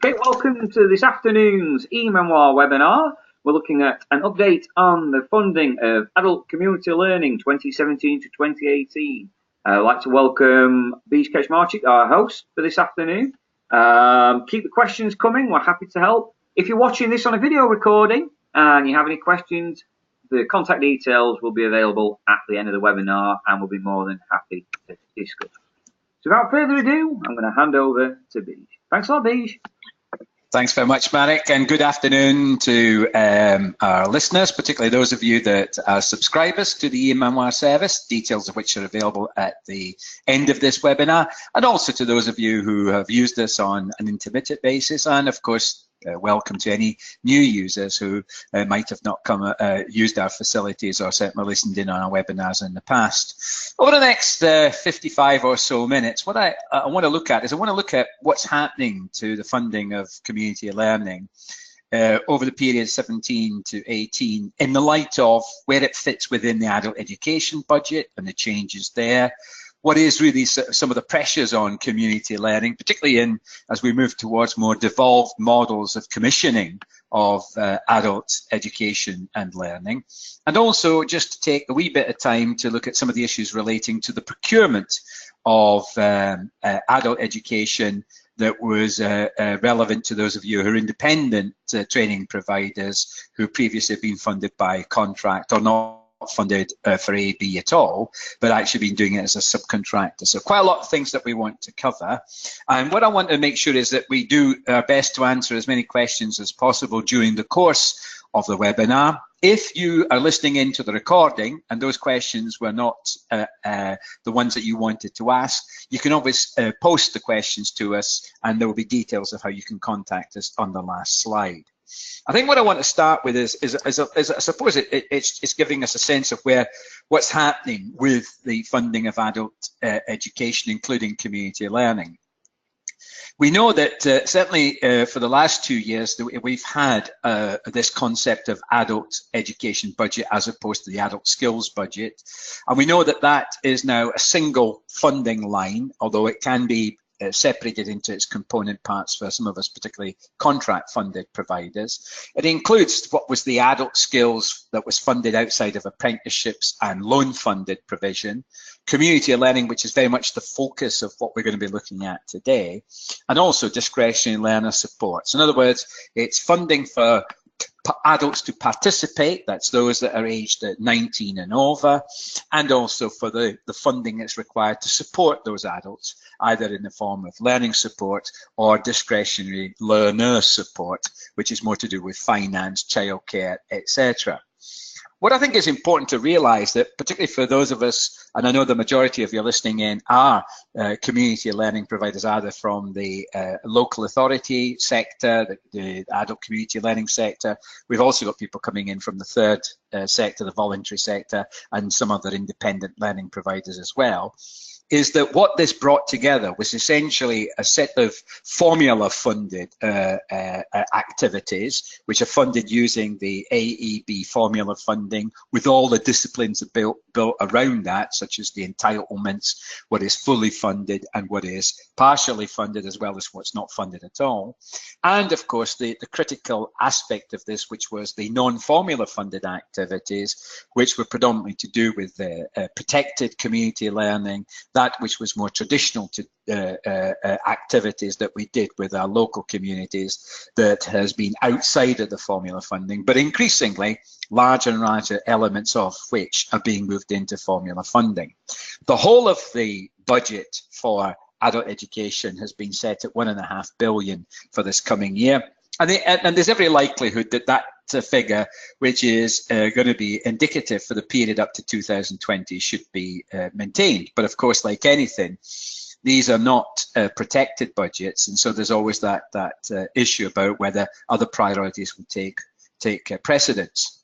Okay, welcome to this afternoon's e-Memoir webinar. We're looking at an update on the funding of Adult Community Learning 2017 to 2018. I'd like to welcome Beej Kaczmarczyk, our host for this afternoon. Keep the questions coming, we're happy to help. If you're watching this on a video recording and you have any questions, the contact details will be available at the end of the webinar and we'll be more than happy to discuss. So without further ado, I'm going to hand over to Beej. Thanks a lot, Beej. Thanks very much, Marek, and good afternoon to our listeners, particularly those of you that are subscribers to the e-Memoir service, details of which are available at the end of this webinar, and also to those of you who have used this on an intermittent basis, and of course, welcome to any new users who might have not used our facilities or certainly listened in on our webinars in the past. Over the next 55 or so minutes, what I want to look at is what's happening to the funding of community learning over the period 17 to 18 in the light of where it fits within the adult education budget and the changes there. What is really some of the pressures on community learning, particularly as we move towards more devolved models of commissioning of adult education and learning, and also just to take a wee bit of time to look at some of the issues relating to the procurement of adult education that was relevant to those of you who are independent training providers who previously have been funded by contract or not funded for AB at all, but actually been doing it as a subcontractor. So quite a lot of things that we want to cover. And what I want to make sure is that we do our best to answer as many questions as possible during the course of the webinar. If you are listening into the recording and those questions were not the ones that you wanted to ask, you can always post the questions to us and there will be details of how you can contact us on the last slide. I think what I want to start with is I suppose it's giving us a sense of what's happening with the funding of adult education, including community learning. We know that certainly for the last 2 years we've had this concept of adult education budget as opposed to the adult skills budget, and we know that that is now a single funding line, although it can be separated into its component parts for some of us, particularly contract funded providers. It includes what was the adult skills that was funded outside of apprenticeships and loan funded provision, community learning, which is very much the focus of what we're going to be looking at today, and also discretionary learner supports. In other words, it's funding for adults to participate, that's those that are aged at 19 and over, and also for the funding that's required to support those adults, either in the form of learning support or discretionary learner support, which is more to do with finance, childcare, etc. What I think is important to realize that, particularly for those of us, and I know the majority of you listening in are community learning providers, either from the local authority sector, the adult community learning sector. We've also got people coming in from the third sector, the voluntary sector, and some other independent learning providers as well. Is that what this brought together was essentially a set of formula-funded activities, which are funded using the AEB formula funding, with all the disciplines built around that, such as the entitlements, what is fully funded and what is partially funded, as well as what's not funded at all. And of course, the critical aspect of this, which was the non-formula funded activities, which were predominantly to do with protected community learning, that which was more traditional to activities that we did with our local communities that has been outside of the formula funding, but increasingly larger and larger elements of which are being moved into formula funding. The whole of the budget for adult education has been set at £1.5 billion for this coming year. And there's every likelihood that that figure, which is going to be indicative for the period up to 2020, should be maintained. But of course, like anything, these are not protected budgets, and so there's always that issue about whether other priorities will take precedence.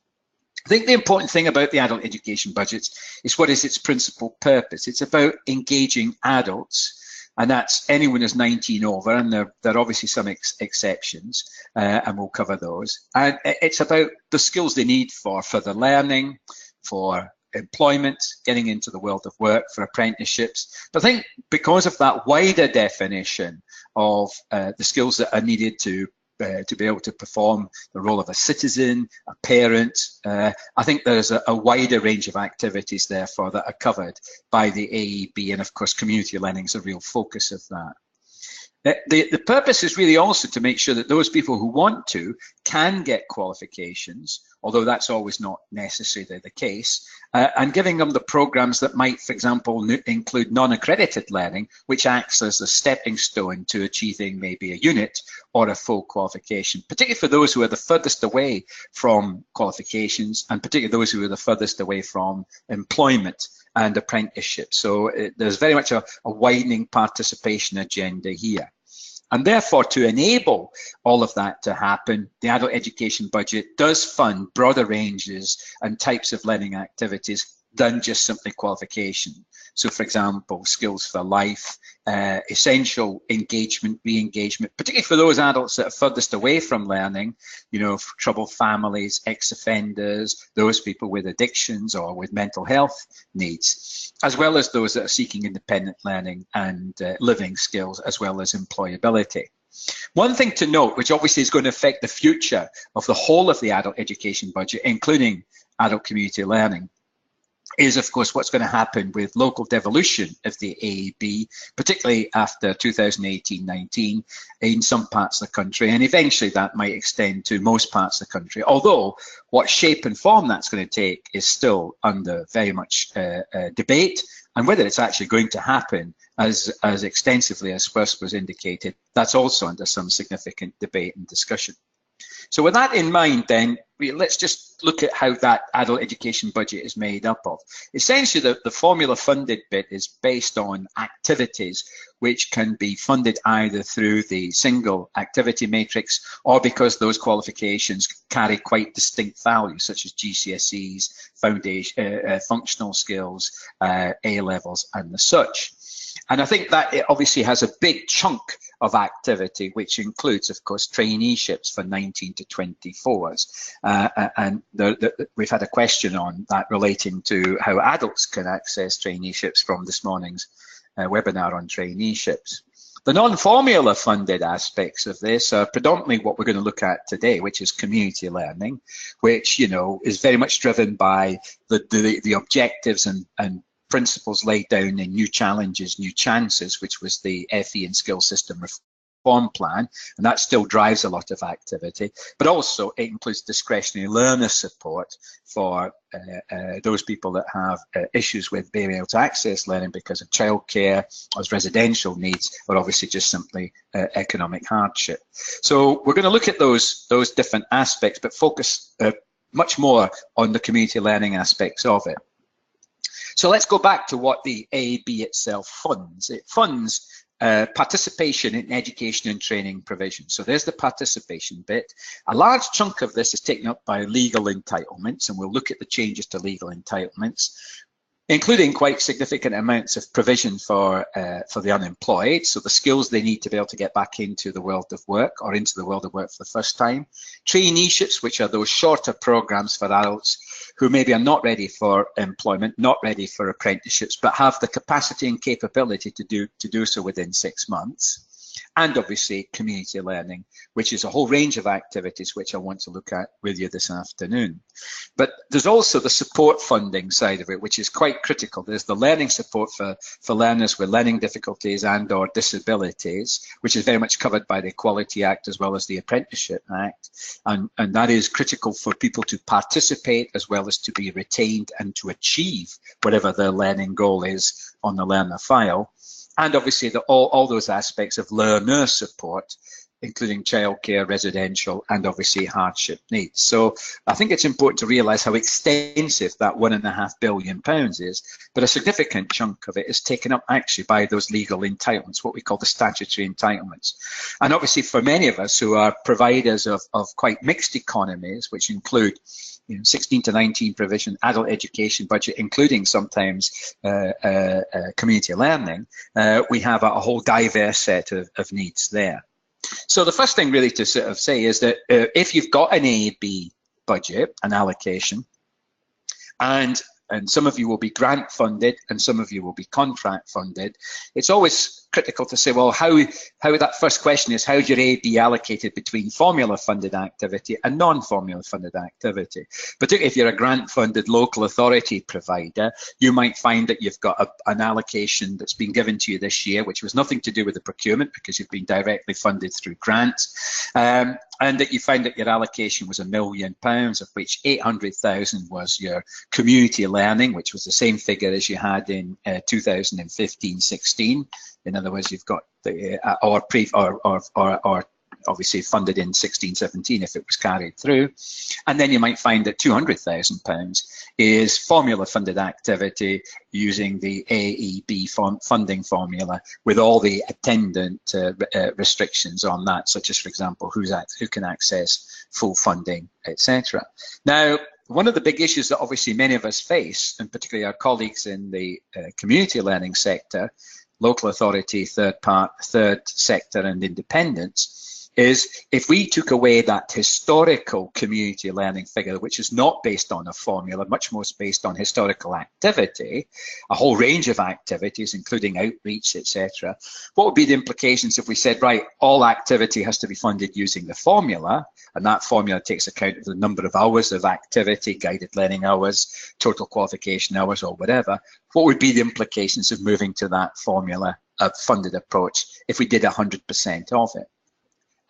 I think the important thing about the adult education budgets is what is its principal purpose. It's about engaging adults, and that's anyone who's 19 over, and there are obviously some exceptions, and we'll cover those. And it's about the skills they need for further learning, for employment, getting into the world of work, for apprenticeships. But I think because of that wider definition of the skills that are needed to be able to perform the role of a citizen, a parent, I think there's a wider range of activities therefore that are covered by the AEB, and of course community learning is a real focus of that. The purpose is really also to make sure that those people who want to can get qualifications, although that's always not necessarily the case, and giving them the programs that might, for example, include non-accredited learning, which acts as a stepping stone to achieving maybe a unit or a full qualification, particularly for those who are the furthest away from qualifications, and particularly those who are the furthest away from employment and apprenticeship. So there's very much a widening participation agenda here. And therefore, to enable all of that to happen, the adult education budget does fund broader ranges and types of learning activities than just simply qualification. So, for example, skills for life, essential engagement, re-engagement, particularly for those adults that are furthest away from learning, you know, troubled families, ex-offenders, those people with addictions or with mental health needs, as well as those that are seeking independent learning and living skills, as well as employability. One thing to note, which obviously is going to affect the future of the whole of the adult education budget, including adult community learning, is of course what's going to happen with local devolution of the AEB, particularly after 2018-19 in some parts of the country, and eventually that might extend to most parts of the country, although what shape and form that's going to take is still under very much debate, and whether it's actually going to happen as extensively as first was indicated, that's also under some significant debate and discussion. So with that in mind, then, let's just look at how that adult education budget is made up of. Essentially, the formula funded bit is based on activities which can be funded either through the single activity matrix or because those qualifications carry quite distinct values, such as GCSEs, foundation, functional skills, A-levels, and the such. And I think that it obviously has a big chunk of activity, which includes, of course, traineeships for 19 to 24s. And we've had a question on that relating to how adults can access traineeships from this morning's webinar on traineeships. The non-formula funded aspects of this are predominantly what we're going to look at today, which is community learning, which, you know, is very much driven by the objectives and principles laid down in New Challenges, New Chances, which was the FE and Skill System Reform Plan, and that still drives a lot of activity. But also it includes discretionary learner support for those people that have issues with being able to access learning because of childcare, as residential needs, or obviously just simply economic hardship. So we're going to look at those different aspects, but focus much more on the community learning aspects of it. So let's go back to what the AEB itself funds. It funds participation in education and training provision. So there's the participation bit. A large chunk of this is taken up by legal entitlements, and we'll look at the changes to legal entitlements, including quite significant amounts of provision for the unemployed, so the skills they need to be able to get back into the world of work or into the world of work for the first time. Traineeships, which are those shorter programs for adults who maybe are not ready for employment, not ready for apprenticeships, but have the capacity and capability to do so within 6 months. And obviously community learning, which is a whole range of activities which I want to look at with you this afternoon. But there's also the support funding side of it, which is quite critical. There's the learning support for learners with learning difficulties and or disabilities, which is very much covered by the Equality Act as well as the Apprenticeship Act. And that is critical for people to participate as well as to be retained and to achieve whatever their learning goal is on the learner file. And obviously all those aspects of learner support, including childcare, residential, and obviously hardship needs. So I think it's important to realise how extensive that £1.5 billion is, but a significant chunk of it is taken up actually by those legal entitlements, what we call the statutory entitlements. And obviously for many of us who are providers of quite mixed economies, which include 16 to 19 provision, adult education budget, including sometimes community learning, we have a whole diverse set of needs there. So the first thing really to sort of say is that if you've got an AEB budget, an allocation, and and some of you will be grant funded and some of you will be contract funded, it's always critical to say, well, how that first question is, how's your A be allocated between formula funded activity and non-formula funded activity? Particularly if you're a grant funded local authority provider, you might find that you've got an allocation that's been given to you this year, which was nothing to do with the procurement because you've been directly funded through grants, and that you find that your allocation was £1 million, of which 800,000 was your community learning, which was the same figure as you had in 2015-16. In other words, you've got the or obviously funded in 16-17 if it was carried through, and then you might find that £200,000 is formula funded activity using the AEB funding formula with all the attendant restrictions on that, such as, for example, who can access full funding, etc. Now, one of the big issues that obviously many of us face, and particularly our colleagues in the community learning sector, local authority, third sector and independents, is if we took away that historical community learning figure, which is not based on a formula, much more based on historical activity, a whole range of activities, including outreach, etc., what would be the implications if we said, right, all activity has to be funded using the formula, and that formula takes account of the number of hours of activity, guided learning hours, total qualification hours, or whatever? What would be the implications of moving to that formula funded approach if we did 100% of it?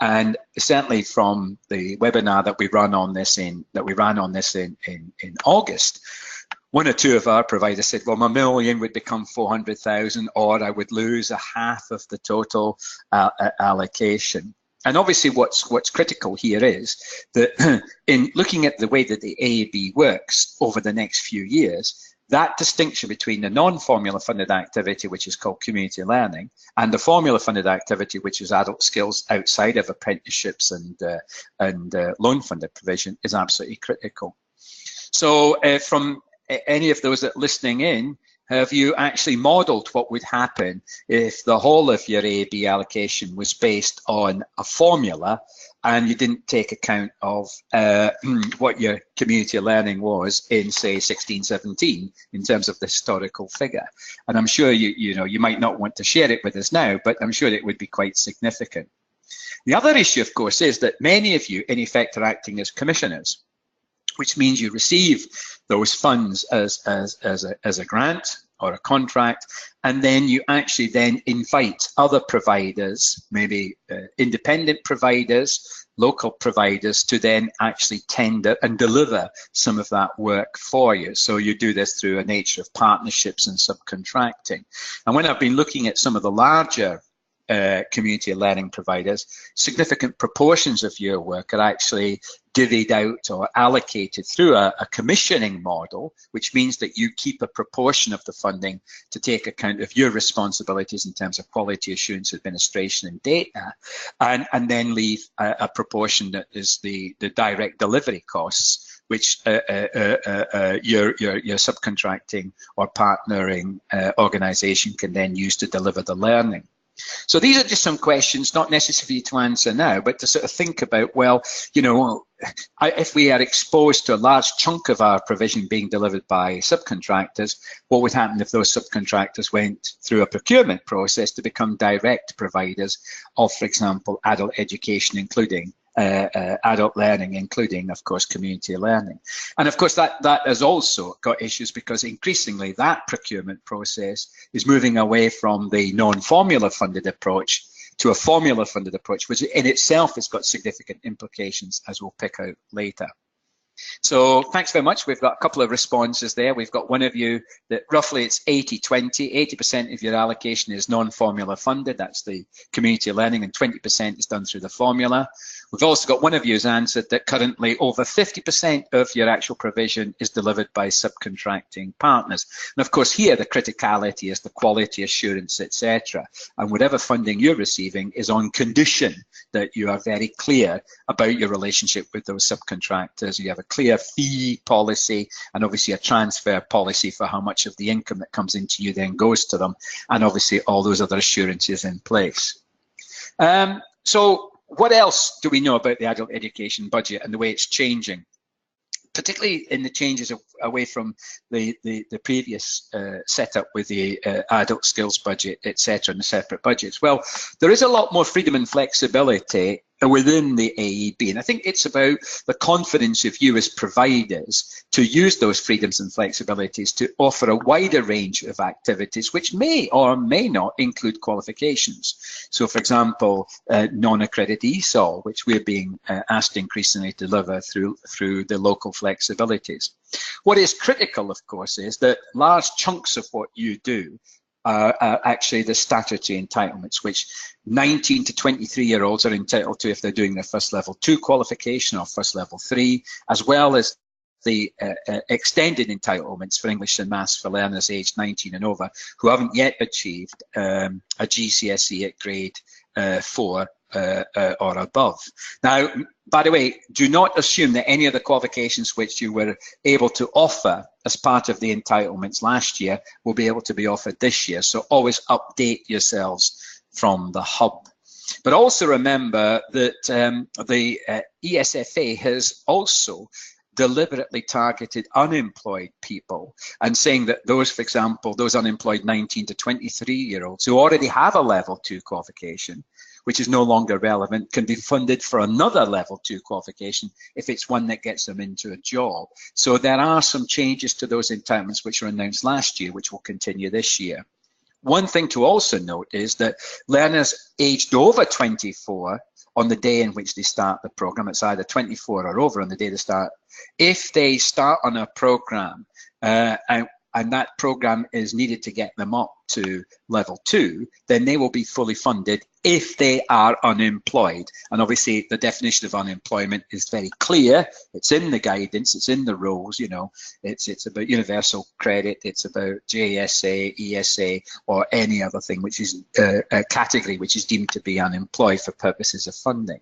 And certainly from the webinar that we ran on this in August, one or two of our providers said, well, my million would become 400,000, or I would lose a half of the total allocation. And obviously what's critical here is that in looking at the way that the AAB works over the next few years, that distinction between the non-formula funded activity, which is called community learning, and the formula funded activity, which is adult skills outside of apprenticeships and loan funded provision, is absolutely critical. So from any of those that are listening in, have you actually modelled what would happen if the whole of your AAB allocation was based on a formula and you didn't take account of what your community learning was in, say, 16-17 in terms of the historical figure? And I'm sure you might not want to share it with us now, but I'm sure it would be quite significant. The other issue, of course, is that many of you, in effect, are acting as commissioners, which means you receive those funds as a grant or a contract, and then you actually then invite other providers, maybe independent providers, local providers, to then actually tender and deliver some of that work for you. So you do this through a nature of partnerships and subcontracting. And when I've been looking at some of the larger community learning providers, significant proportions of your work are actually divvied out or allocated through a commissioning model, which means that you keep a proportion of the funding to take account of your responsibilities in terms of quality assurance, administration and data, and then leave a proportion that is the direct delivery costs, which your subcontracting or partnering organization can then use to deliver the learning. So these are just some questions, not necessarily to answer now, but to sort of think about, well, if we are exposed to a large chunk of our provision being delivered by subcontractors, what would happen if those subcontractors went through a procurement process to become direct providers of, for example, adult education, including adult learning, including, of course, community learning. And of course, that has also got issues because increasingly that procurement process is moving away from the non-formula funded approach to a formula funded approach, which in itself has got significant implications, as we'll pick out later. So thanks very much. We've got a couple of responses there. We've got one of you that roughly it's 80-20, 80% of your allocation is non-formula funded, that's the community learning, and 20% is done through the formula. We've also got one of you who's answered that currently over 50% of your actual provision is delivered by subcontracting partners. And of course here the criticality is the quality assurance, etc. And whatever funding you're receiving is on condition that you are very clear about your relationship with those subcontractors. You have a clear fee policy and obviously a transfer policy for how much of the income that comes into you then goes to them, and obviously all those other assurances in place. So what else do we know about the adult education budget and the way it's changing? particularly in the changes away from the previous setup with the adult skills budget, etc., and the separate budgets. Well, there is a lot more freedom and flexibility within the AEB, and I think it's about the confidence of you as providers to use those freedoms and flexibilities to offer a wider range of activities which may or may not include qualifications. So, for example, non-accredited ESOL, which we're being asked increasingly to deliver through the local flexibilities. What is critical, of course, is that large chunks of what you do are actually the statutory entitlements, which 19 to 23-year-olds are entitled to if they're doing their first level 2 qualification or first level 3, as well as the extended entitlements for English and Maths for learners aged 19 and over who haven't yet achieved a GCSE at grade 4 or above. Now, by the way, do not assume that any of the qualifications which you were able to offer as part of the entitlements last year will be able to be offered this year. So always update yourselves from the hub. But also remember that the ESFA has also deliberately targeted unemployed people and saying that those, for example, those unemployed 19 to 23-year-olds who already have a level 2 qualification, which is no longer relevant, can be funded for another level 2 qualification if it's one that gets them into a job. So there are some changes to those entitlements which were announced last year, which will continue this year. One thing to also note is that learners aged over 24 on the day in which they start the program, it's either 24 or over on the day they start, if they start on a program and that program is needed to get them up to level 2, then they will be fully funded if they are unemployed. And obviously the definition of unemployment is very clear. It's in the guidance, it's in the rules, you know, it's about universal credit, it's about JSA, ESA, or any other thing which is a category which is deemed to be unemployed for purposes of funding.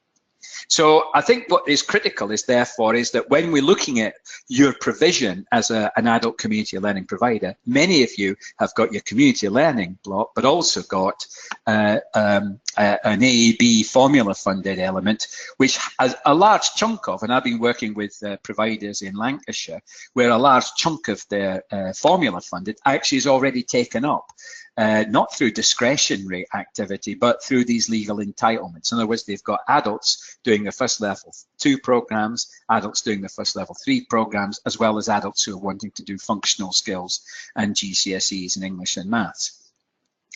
So I think what is critical is therefore is that when we're looking at your provision as an adult community learning provider, many of you have got your community learning block, but also got an AEB formula funded element, which has a large chunk of, and I've been working with providers in Lancashire, where a large chunk of their formula funded actually is already taken up. Not through discretionary activity, but through these legal entitlements. In other words, they've got adults doing their first level 2 programs, adults doing their first level 3 programs, as well as adults who are wanting to do functional skills and GCSEs in English and Maths.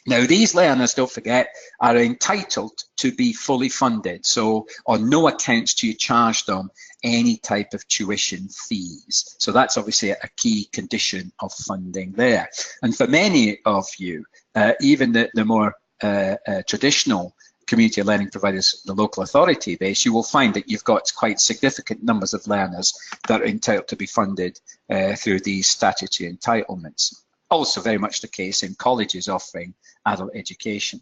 Now, these learners, don't forget, are entitled to be fully funded. So on no accounts do you charge them any type of tuition fees. So that's obviously a key condition of funding there. And for many of you, even the more traditional community learning providers, the local authority base, you will find that you've got quite significant numbers of learners that are entitled to be funded through these statutory entitlements. Also very much the case in colleges offering adult education.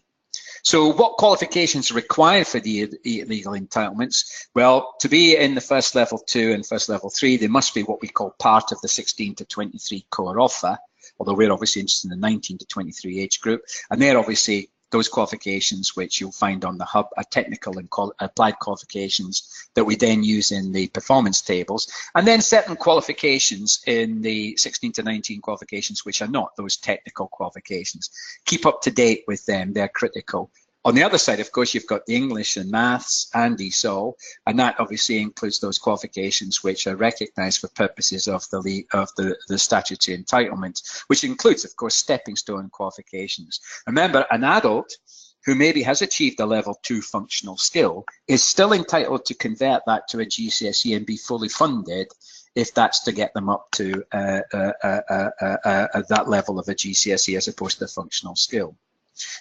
So what qualifications are required for the legal entitlements? Well, to be in the first level 2 and first level 3, they must be what we call part of the 16 to 23 core offer, although we're obviously interested in the 19 to 23 age group, and they're obviously those qualifications which you'll find on the hub are technical and applied qualifications that we then use in the performance tables, and then certain qualifications in the 16 to 19 qualifications which are not those technical qualifications. Keep up to date with them, they're critical. On the other side, of course, you've got the English and Maths and ESOL, and that obviously includes those qualifications which are recognised for purposes of the statutory entitlement, which includes, of course, stepping stone qualifications. Remember, an adult who maybe has achieved a level 2 functional skill is still entitled to convert that to a GCSE and be fully funded if that's to get them up to that level of a GCSE as opposed to a functional skill.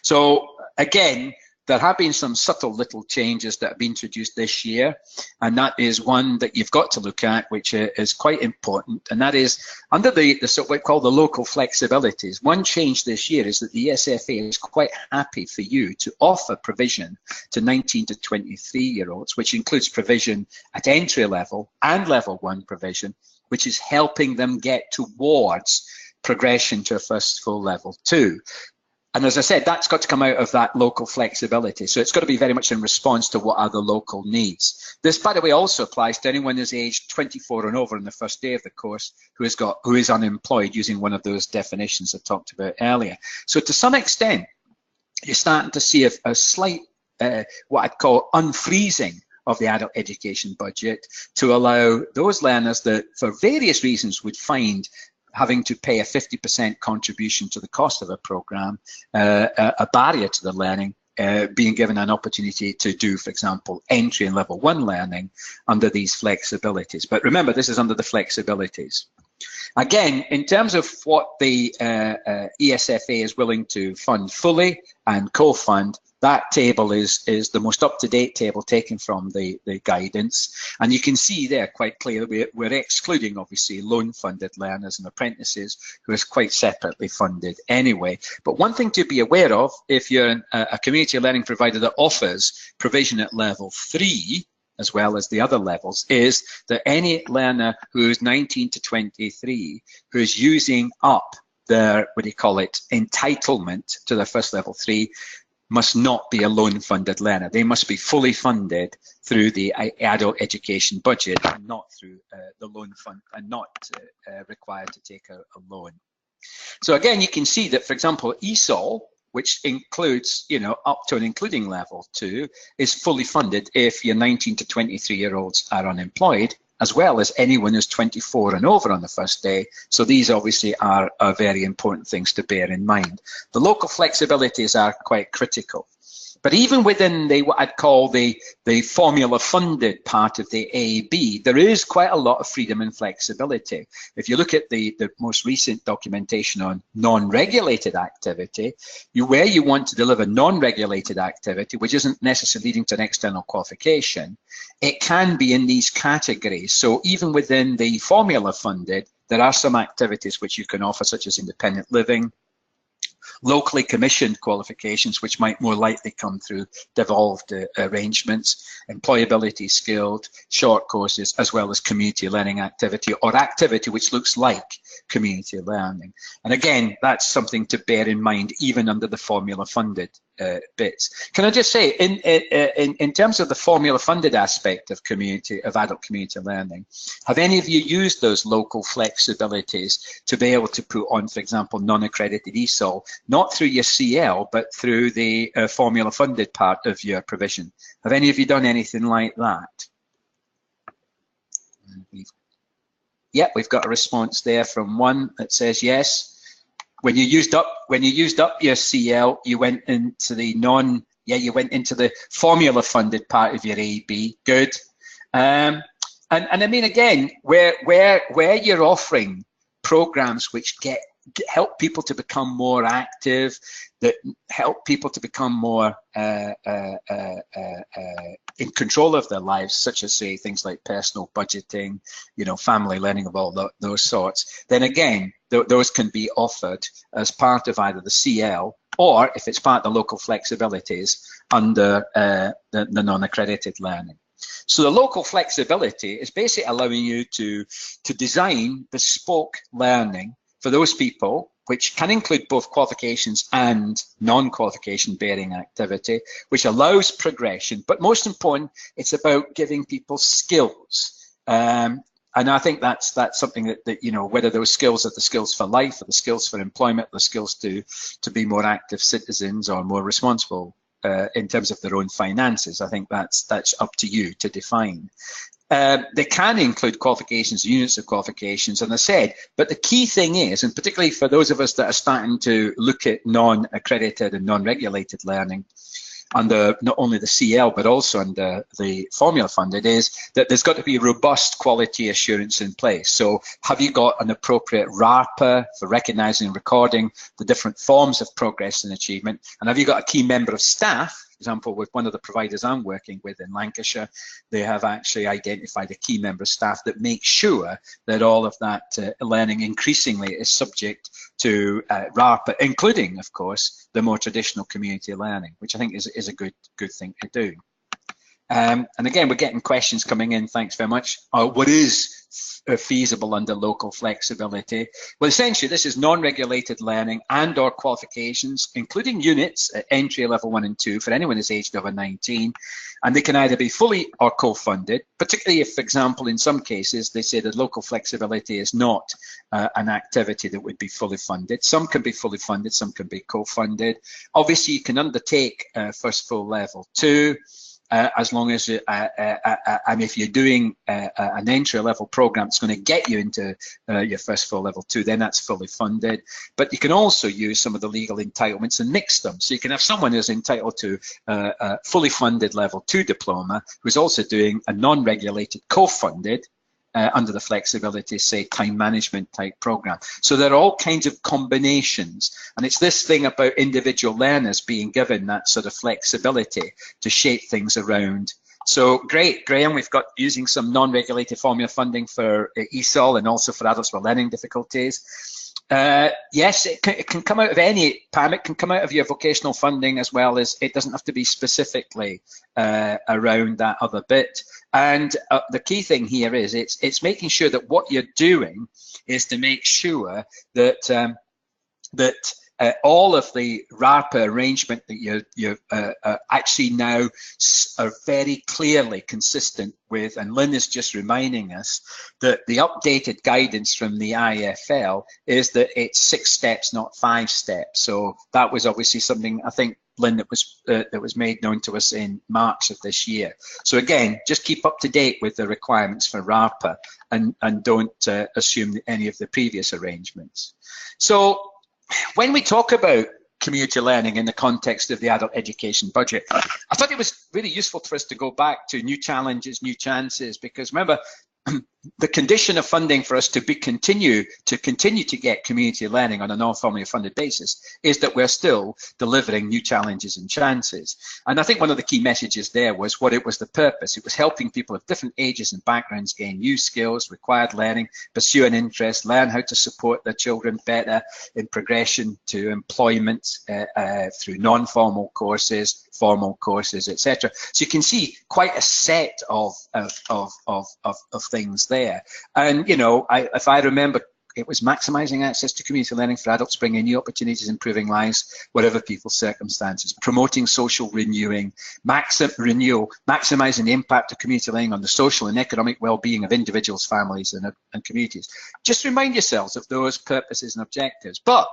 So again, there have been some subtle little changes that have been introduced this year, and that is one that you've got to look at, which is quite important, and that is under the what we call the local flexibilities. One change this year is that the ESFA is quite happy for you to offer provision to 19 to 23-year-olds, which includes provision at entry level and level 1 provision, which is helping them get towards progression to a first full level 2. And as I said, that's got to come out of that local flexibility. So it's got to be very much in response to what are the local needs. This, by the way, also applies to anyone who's aged 24 and over on the first day of the course who is unemployed, using one of those definitions I talked about earlier. So to some extent, you're starting to see a slight, what I'd call unfreezing of the adult education budget to allow those learners that for various reasons would find having to pay a 50% contribution to the cost of a program a barrier to the learning, being given an opportunity to do, for example, entry and level 1 learning under these flexibilities. But remember, this is under the flexibilities. Again, in terms of what the ESFA is willing to fund fully and co-fund, that table is the most up-to-date table taken from the guidance. And you can see there quite clearly we're excluding, obviously, loan-funded learners and apprentices who is quite separately funded anyway. But one thing to be aware of, if you're a community learning provider that offers provision at level 3, as well as the other levels, is that any learner who's 19 to 23 who is using up their, what do you call it, entitlement to their first level 3 must not be a loan-funded learner. They must be fully funded through the adult education budget and not through the loan fund, and not required to take a loan. So again, you can see that, for example, ESOL, which includes, you know, up to and including level 2, is fully funded if your 19 to 23-year-olds are unemployed, as well as anyone who's 24 and over on the first day. So these obviously are very important things to bear in mind. The local flexibilities are quite critical. But even within the, what I'd call the formula funded part of the AB, there is quite a lot of freedom and flexibility. If you look at the most recent documentation on non-regulated activity, where you want to deliver non-regulated activity, which isn't necessarily leading to an external qualification, it can be in these categories. So even within the formula funded, there are some activities which you can offer, such as independent living, locally commissioned qualifications, which might more likely come through devolved arrangements, employability skilled, short courses, as well as community learning activity or activity which looks like community learning. And again, that's something to bear in mind even under the formula funded bits. Can I just say, in terms of the formula funded aspect of adult community learning, have any of you used those local flexibilities to be able to put on, for example, non-accredited ESOL, not through your CL, but through the formula funded part of your provision? Have any of you done anything like that? Yeah, we've got a response there from one that says yes. When you used up your CL, you went into the you went into the formula funded part of your AB. Good. And I mean, again, where you're offering programs which help people to become more active, that help people to become more in control of their lives, such as, say, things like personal budgeting, you know, family learning of all those sorts, then again, those can be offered as part of either the CL or, if it's part of the local flexibilities, under the non-accredited learning. So the local flexibility is basically allowing you to design bespoke learning for those people, which can include both qualifications and non-qualification bearing activity, which allows progression. But most important, it's about giving people skills. And I think that's something that, you know, whether those skills are the skills for life or the skills for employment, the skills to be more active citizens or more responsible in terms of their own finances, I think that's up to you to define. They can include qualifications, units of qualifications, and I said, but the key thing is, and particularly for those of us that are starting to look at non-accredited and non-regulated learning under not only the CL but also under the formula funded, is that there's got to be robust quality assurance in place. So have you got an appropriate RARPA for recognising and recording the different forms of progress and achievement? And have you got a key member of staff? For example, with one of the providers I'm working with in Lancashire, they have actually identified a key member of staff that makes sure that all of that learning increasingly is subject to RARPA, including, of course, the more traditional community learning, which I think is a good thing to do. And again, we're getting questions coming in. Thanks very much. What is feasible under local flexibility? Well, essentially, this is non-regulated learning and or qualifications, including units at entry level 1 and 2 for anyone who's aged over 19. And they can either be fully or co-funded, particularly if, for example, in some cases, they say that local flexibility is not an activity that would be fully funded. Some can be fully funded, some can be co-funded. Obviously, you can undertake first full level 2. As long as, and if you're doing an entry-level program that's going to get you into your first full level 2, then that's fully funded. But you can also use some of the legal entitlements and mix them. So you can have someone who's entitled to a fully funded level 2 diploma who's also doing a non-regulated co-funded under the flexibility, say, time management type program. So there are all kinds of combinations. And it's this thing about individual learners being given that sort of flexibility to shape things around. So great, Graham, we've got using some non-regulated formula funding for ESOL and also for adults with learning difficulties. Yes, it can come out of any, Pam, it can come out of your vocational funding as well as it doesn't have to be specifically around that other bit. And the key thing here is it's making sure that what you're doing is to make sure that all of the RARPA arrangement that you actually now are very clearly consistent with, and Lynn is just reminding us that the updated guidance from the IFL is that it's 6 steps, not 5 steps. So that was obviously something, I think, Lynn, that was made known to us in March of this year. So again, just keep up to date with the requirements for RARPA and don't assume any of the previous arrangements. So when we talk about community learning in the context of the adult education budget, I thought it was really useful for us to go back to new challenges, new chances, because remember, the condition of funding for us to continue to get community learning on a non-formally funded basis is that we're still delivering new challenges and chances. And I think one of the key messages there was what it was the purpose. It was helping people of different ages and backgrounds gain new skills, required learning, pursue an interest, learn how to support their children better in progression to employment through non-formal courses, formal courses, etc. So you can see quite a set of things there. And, you know, if I remember, it was maximizing access to community learning for adults, bringing new opportunities, improving lives, whatever people's circumstances, promoting social renewing, maximizing the impact of community learning on the social and economic well-being of individuals, families, and communities. Just remind yourselves of those purposes and objectives. But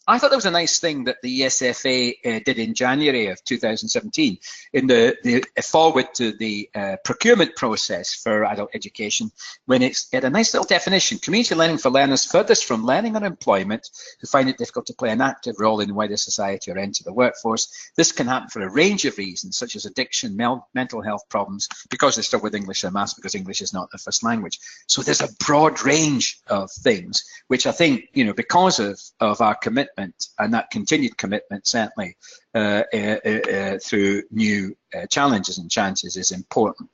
I thought that was a nice thing that the ESFA did in January of 2017 in the forward to the procurement process for adult education, when it had a nice little definition: community learning for learners furthest from learning or employment who find it difficult to play an active role in wider society or enter the workforce. This can happen for a range of reasons, such as addiction, mental health problems, because they struggle with English or maths, because English is not their first language. So there's a broad range of things, which I think, you know, because of our commitment and that continued commitment, certainly through new challenges and chances, is important.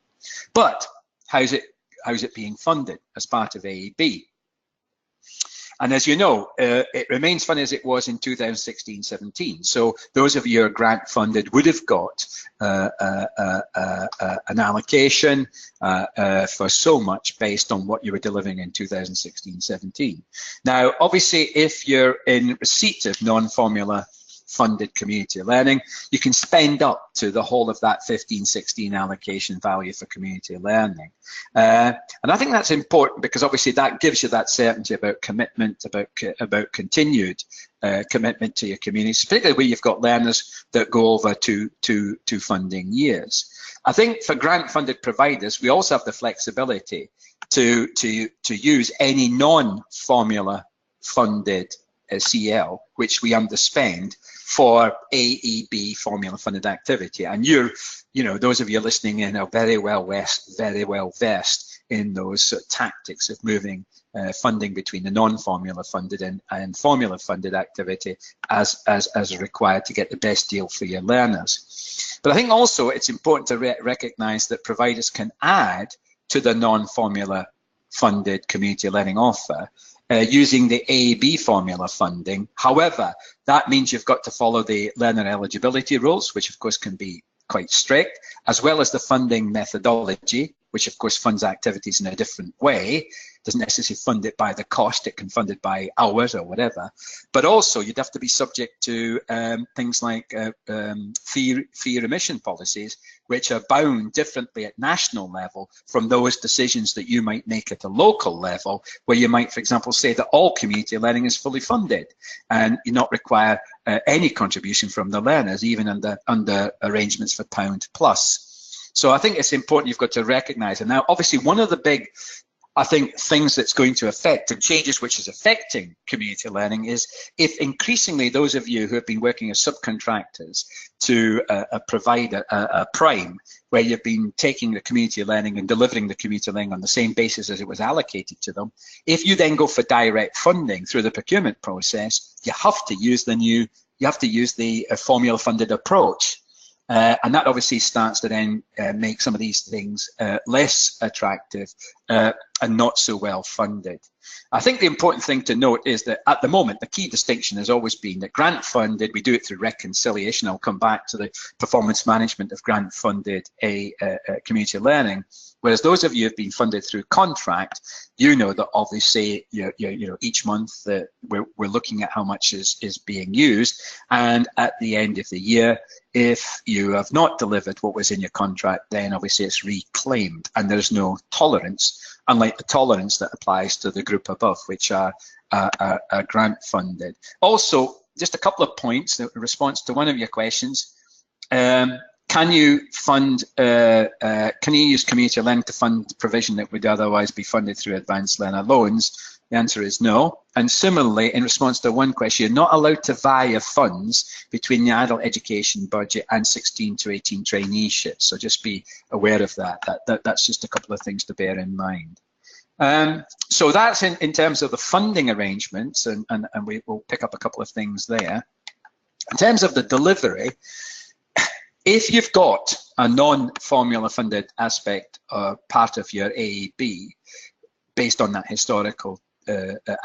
But how's it being funded as part of AEB? And as you know, it remains funded as it was in 2016-17. So those of you who are grant funded would have got an allocation for so much based on what you were delivering in 2016-17. Now, obviously, if you're in receipt of non-formula funded community learning, you can spend up to the whole of that 15-16 allocation value for community learning. And I think that's important because obviously that gives you that certainty about commitment, about continued commitment to your communities, particularly where you've got learners that go over two funding years. I think for grant funded providers, we also have the flexibility to use any non-formula funded CL, which we underspend, for AEB formula funded activity. And you know, those of you listening in are very well versed in those sort of tactics of moving funding between the non-formula funded and formula funded activity as required to get the best deal for your learners. But I think also it's important to recognize that providers can add to the non-formula funded community learning offer using the AEB formula funding. However, that means you've got to follow the learner eligibility rules, which of course can be quite strict, as well as the funding methodology, which of course funds activities in a different way. Doesn't necessarily fund it by the cost, it can fund it by hours or whatever. But also you'd have to be subject to things like fee remission policies, which are bound differently at national level from those decisions that you might make at a local level, where you might, for example, say that all community learning is fully funded and you not require any contribution from the learners, even under arrangements for Pound Plus. So I think it's important you've got to recognise. And now, obviously, one of the big, I think, things that's going to affect and changes which is affecting community learning is if increasingly those of you who have been working as subcontractors to provide a prime, where you've been taking the community learning and delivering the community learning on the same basis as it was allocated to them, if you then go for direct funding through the procurement process, you have to use the formula funded approach. And that obviously starts to then make some of these things less attractive and not so well funded. I think the important thing to note is that at the moment, the key distinction has always been that grant funded, we do it through reconciliation. I'll come back to the performance management of grant funded community learning. Whereas those of you who have been funded through contract, you know that obviously each month that we're looking at how much is being used, and at the end of the year, if you have not delivered what was in your contract, then obviously it's reclaimed and there's no tolerance, unlike the tolerance that applies to the group above, which are grant funded. Also, just a couple of points in response to one of your questions. Can you use community learning to fund provision that would otherwise be funded through advanced learner loans? The answer is no. And similarly, in response to one question, you're not allowed to via funds between the adult education budget and 16 to 18 traineeships. So just be aware of that. That's just a couple of things to bear in mind. So that's in terms of the funding arrangements, and we will pick up a couple of things there. In terms of the delivery, if you've got a non-formula funded aspect or part of your AEB based on that historical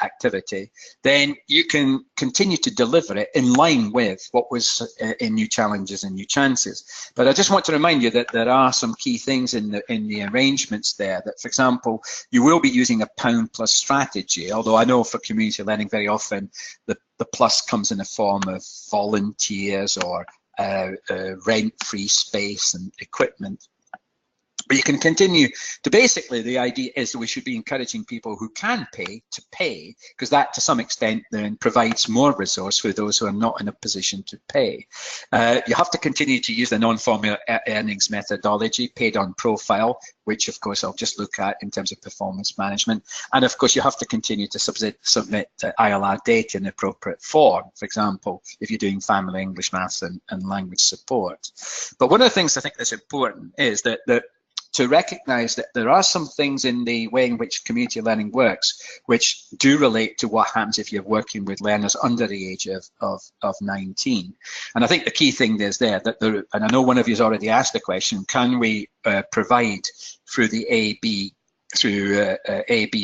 activity, then you can continue to deliver it in line with what was in New Challenges and New Chances. But I just want to remind you that there are some key things in the arrangements there, that, for example, you will be using a Pound Plus strategy, although I know for community learning very often the plus comes in the form of volunteers or rent-free space and equipment. But you can continue to, basically the idea is that we should be encouraging people who can pay to pay, because that to some extent then provides more resource for those who are not in a position to pay. You have to continue to use the non-formula earnings methodology, paid on profile, which of course I'll just look at in terms of performance management. And of course you have to continue to submit ILR data in the appropriate form. For example, if you're doing family English, maths and language support. But one of the things I think that's important is that to recognise that there are some things in the way in which community learning works which do relate to what happens if you're working with learners under the age of 19. And I think the key thing is there that and I know one of you has already asked the question, can we provide through the AB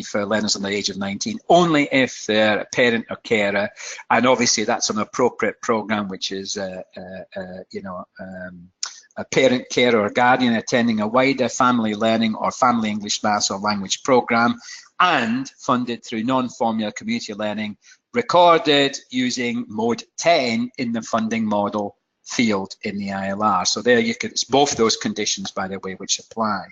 for learners under the age of 19 only if they're a parent or carer, and obviously that's an appropriate programme which is a parent, carer or guardian attending a wider family learning or family English, maths or language programme, and funded through non-formula community learning, recorded using mode 10 in the funding model field in the ILR. So there you can, it's both those conditions, by the way, which apply.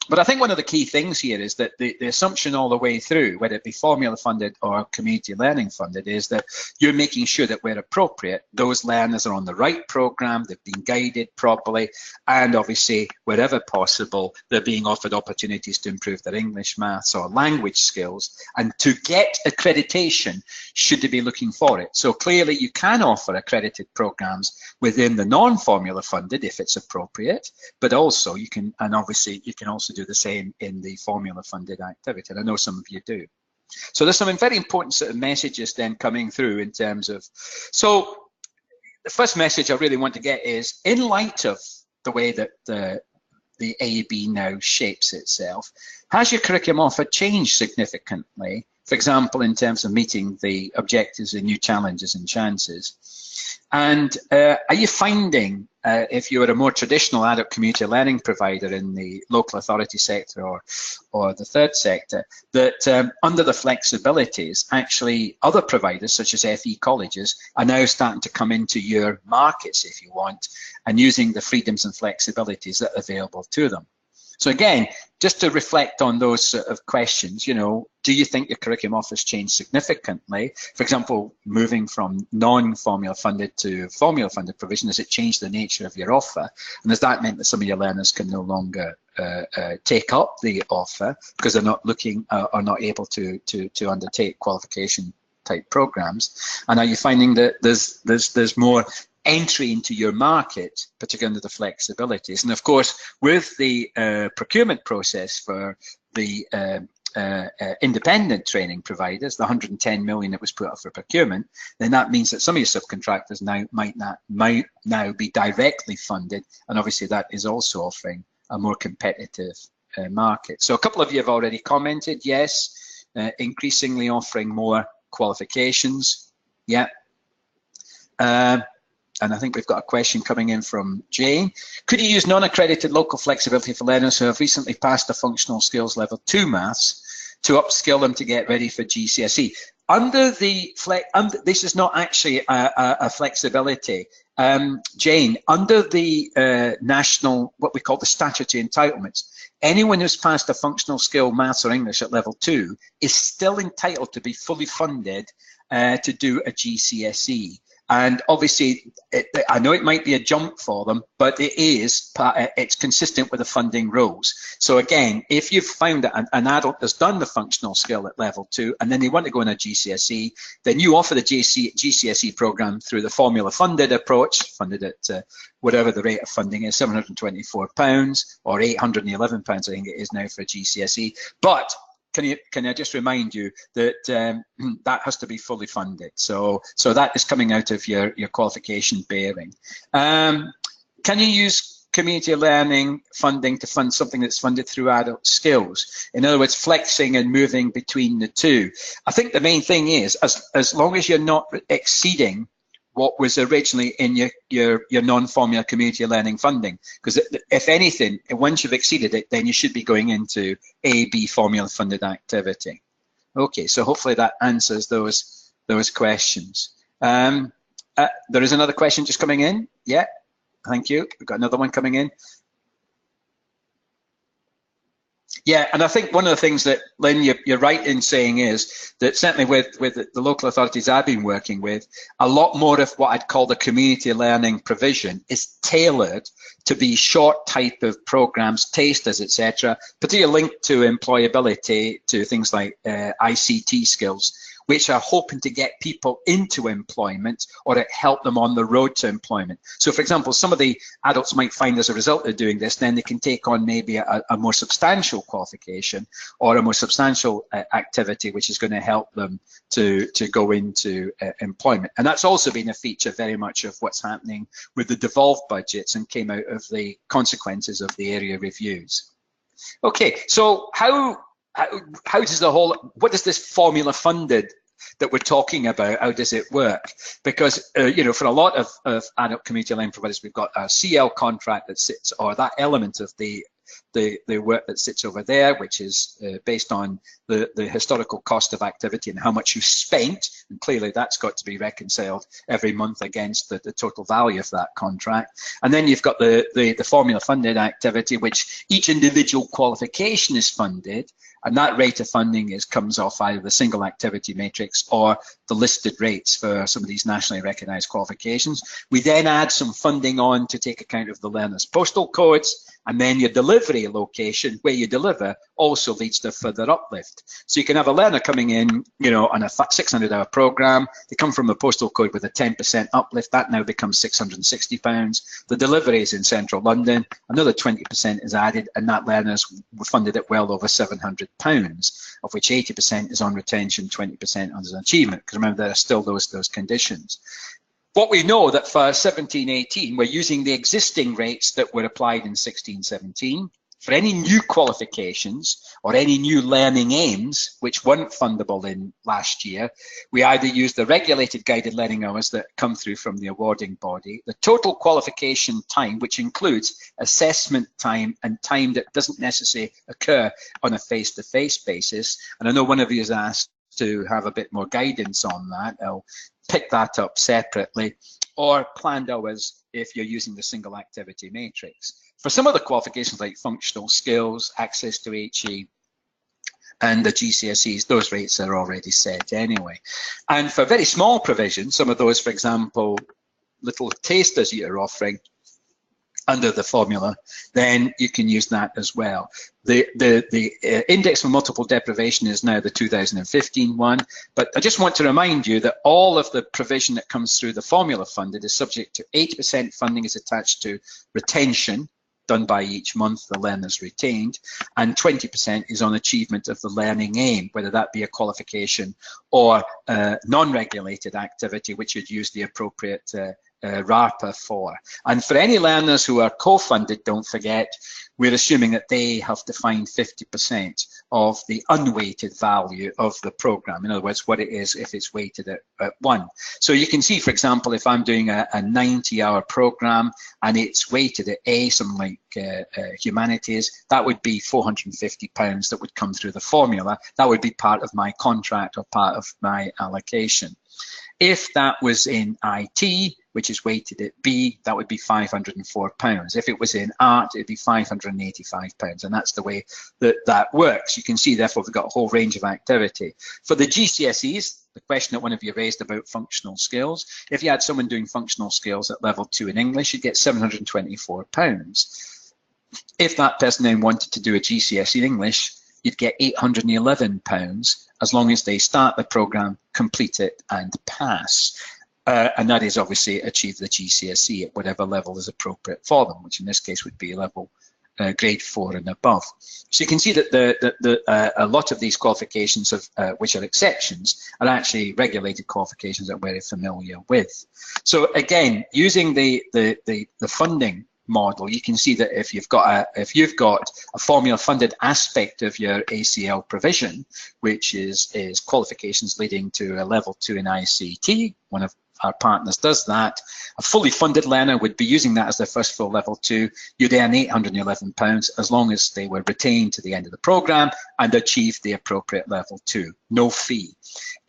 But I think one of the key things here is that the assumption all the way through, whether it be formula funded or community learning funded, is that you're making sure that where appropriate, those learners are on the right programme, they've been guided properly, and obviously, wherever possible, they're being offered opportunities to improve their English, maths or language skills. And to get accreditation, should they be looking for it? So clearly you can offer accredited programmes within the non-formula funded if it's appropriate, but also you can, and obviously you can also do the same in the formula funded activity, and I know some of you do. So there's some very important sort of messages then coming through in terms of, so the first message I really want to get is, in light of the way that the AEB now shapes itself, has your curriculum offer changed significantly, for example, in terms of meeting the objectives and New Challenges and Chances? And are you finding if you were a more traditional adult community learning provider in the local authority sector or the third sector, that under the flexibilities, actually other providers such as FE colleges are now starting to come into your markets, if you want, and using the freedoms and flexibilities that are available to them. So again, just to reflect on those sort of questions, you know, do you think your curriculum offers changed significantly? For example, moving from non-formula funded to formula funded provision, has it changed the nature of your offer? And has that meant that some of your learners can no longer take up the offer because they're not looking or not able to undertake qualification type programs? And are you finding that there's more entry into your market, particularly under the flexibilities? And of course, with the procurement process for the independent training providers, the 110 million that was put up for procurement, then that means that some of your subcontractors might now be directly funded, and obviously that is also offering a more competitive market. So a couple of you have already commented, yes, increasingly offering more qualifications, yeah. And I think we've got a question coming in from Jane. Could you use non-accredited local flexibility for learners who have recently passed the functional skills level 2 maths to upskill them to get ready for GCSE? Under the this is not actually a flexibility, Jane. Under the national, what we call the statutory entitlements, anyone who's passed a functional skill maths or English at level 2 is still entitled to be fully funded to do a GCSE. And obviously, I know it might be a jump for them, but it's consistent with the funding rules. So again, if you've found that an adult has done the functional skill at level 2 and then they want to go on a GCSE, then you offer the GCSE program through the formula funded approach, funded at whatever the rate of funding is, £724 or £811, I think it is now for a GCSE. But can I just remind you that that has to be fully funded. So that is coming out of your qualification bearing. Can you use community learning funding to fund something that's funded through adult skills? In other words, flexing and moving between the two. I think the main thing is, as long as you're not exceeding what was originally in your non-formula community learning funding, because if anything, once you've exceeded it, then you should be going into A/B formula funded activity. Okay, so hopefully that answers those questions. There is another question just coming in. Yeah, thank you. We've got another one coming in. Yeah, and I think one of the things that, Lynn, you're right in saying is that certainly with the local authorities I've been working with, a lot more of what I'd call the community learning provision is tailored to be short type of programs, tasters, etc., particularly linked to employability, to things like ICT skills, which are hoping to get people into employment or help them on the road to employment. So for example, some of the adults might find as a result of doing this, then they can take on maybe a more substantial qualification or a more substantial activity, which is going to help them to go into employment. And that's also been a feature very much of what's happening with the devolved budgets and came out of the consequences of the area reviews. Okay, so how does what does this formula funded that we're talking about, how does it work? Because you know, for a lot of adult community learning providers, we've got a CL contract that sits, or that element of the work that sits over there, which is based on the historical cost of activity and how much you spent, and clearly that's got to be reconciled every month against the total value of that contract. And then you've got the formula funded activity, which each individual qualification is funded, and that rate of funding comes off either the single activity matrix or the listed rates for some of these nationally recognised qualifications. We then add some funding on to take account of the learner's postal codes, and then your delivery location where you deliver also leads to further uplift. So you can have a learner coming in, you know, on a 600-hour program. They come from a postal code with a 10% uplift. That now becomes £660. The delivery is in central London. Another 20% is added, and that learner's funded at well over £700, of which 80% is on retention, 20% on achievement. Because remember, there are still those conditions. What we know that for 17-18, we're using the existing rates that were applied in 16-17. for any new qualifications or any new learning aims which weren't fundable in last year, we either use the regulated guided learning hours that come through from the awarding body, the total qualification time, which includes assessment time and time that doesn't necessarily occur on a face-to-face basis. And I know one of you has asked to have a bit more guidance on that. I'll pick that up separately, or planned hours if you're using the single activity matrix. For some of the qualifications like functional skills, access to HE, and the GCSEs, those rates are already set anyway. And for very small provisions, some of those, for example, little tasters you're offering under the formula, then you can use that as well. The index for multiple deprivation is now the 2015 one, but I just want to remind you that all of the provision that comes through the formula funded is subject to 80% funding is attached to retention, done by each month the learner's retained, and 20% is on achievement of the learning aim, whether that be a qualification or non-regulated activity, which you'd use the appropriate RARPA for. And for any learners who are co-funded, don't forget, we're assuming that they have defined 50% of the unweighted value of the program. In other words, what it is if it's weighted at 1. So you can see, for example, if I'm doing a 90-hour program and it's weighted at A, something like humanities, that would be £450 that would come through the formula. That would be part of my contract or part of my allocation. If that was in IT, which is weighted at B, that would be £504. If it was in art, it'd be £585, and that's the way that that works. You can see, therefore, we've got a whole range of activity. For the GCSEs, the question that one of you raised about functional skills, if you had someone doing functional skills at level 2 in English, you'd get £724. If that person then wanted to do a GCSE in English, you'd get £811, as long as they start the program, complete it, and pass. And that is obviously achieve the GCSE at whatever level is appropriate for them, which in this case would be level grade 4 and above. So you can see that a lot of these qualifications, which are exceptions, are actually regulated qualifications that we're very familiar with. So again, using the funding model, you can see that if you've got a formula funded aspect of your ACL provision, which is qualifications leading to a level 2 in ICT, one of our partners does that, a fully funded learner would be using that as their first full level 2. You'd earn £811 as long as they were retained to the end of the program and achieved the appropriate level 2, no fee.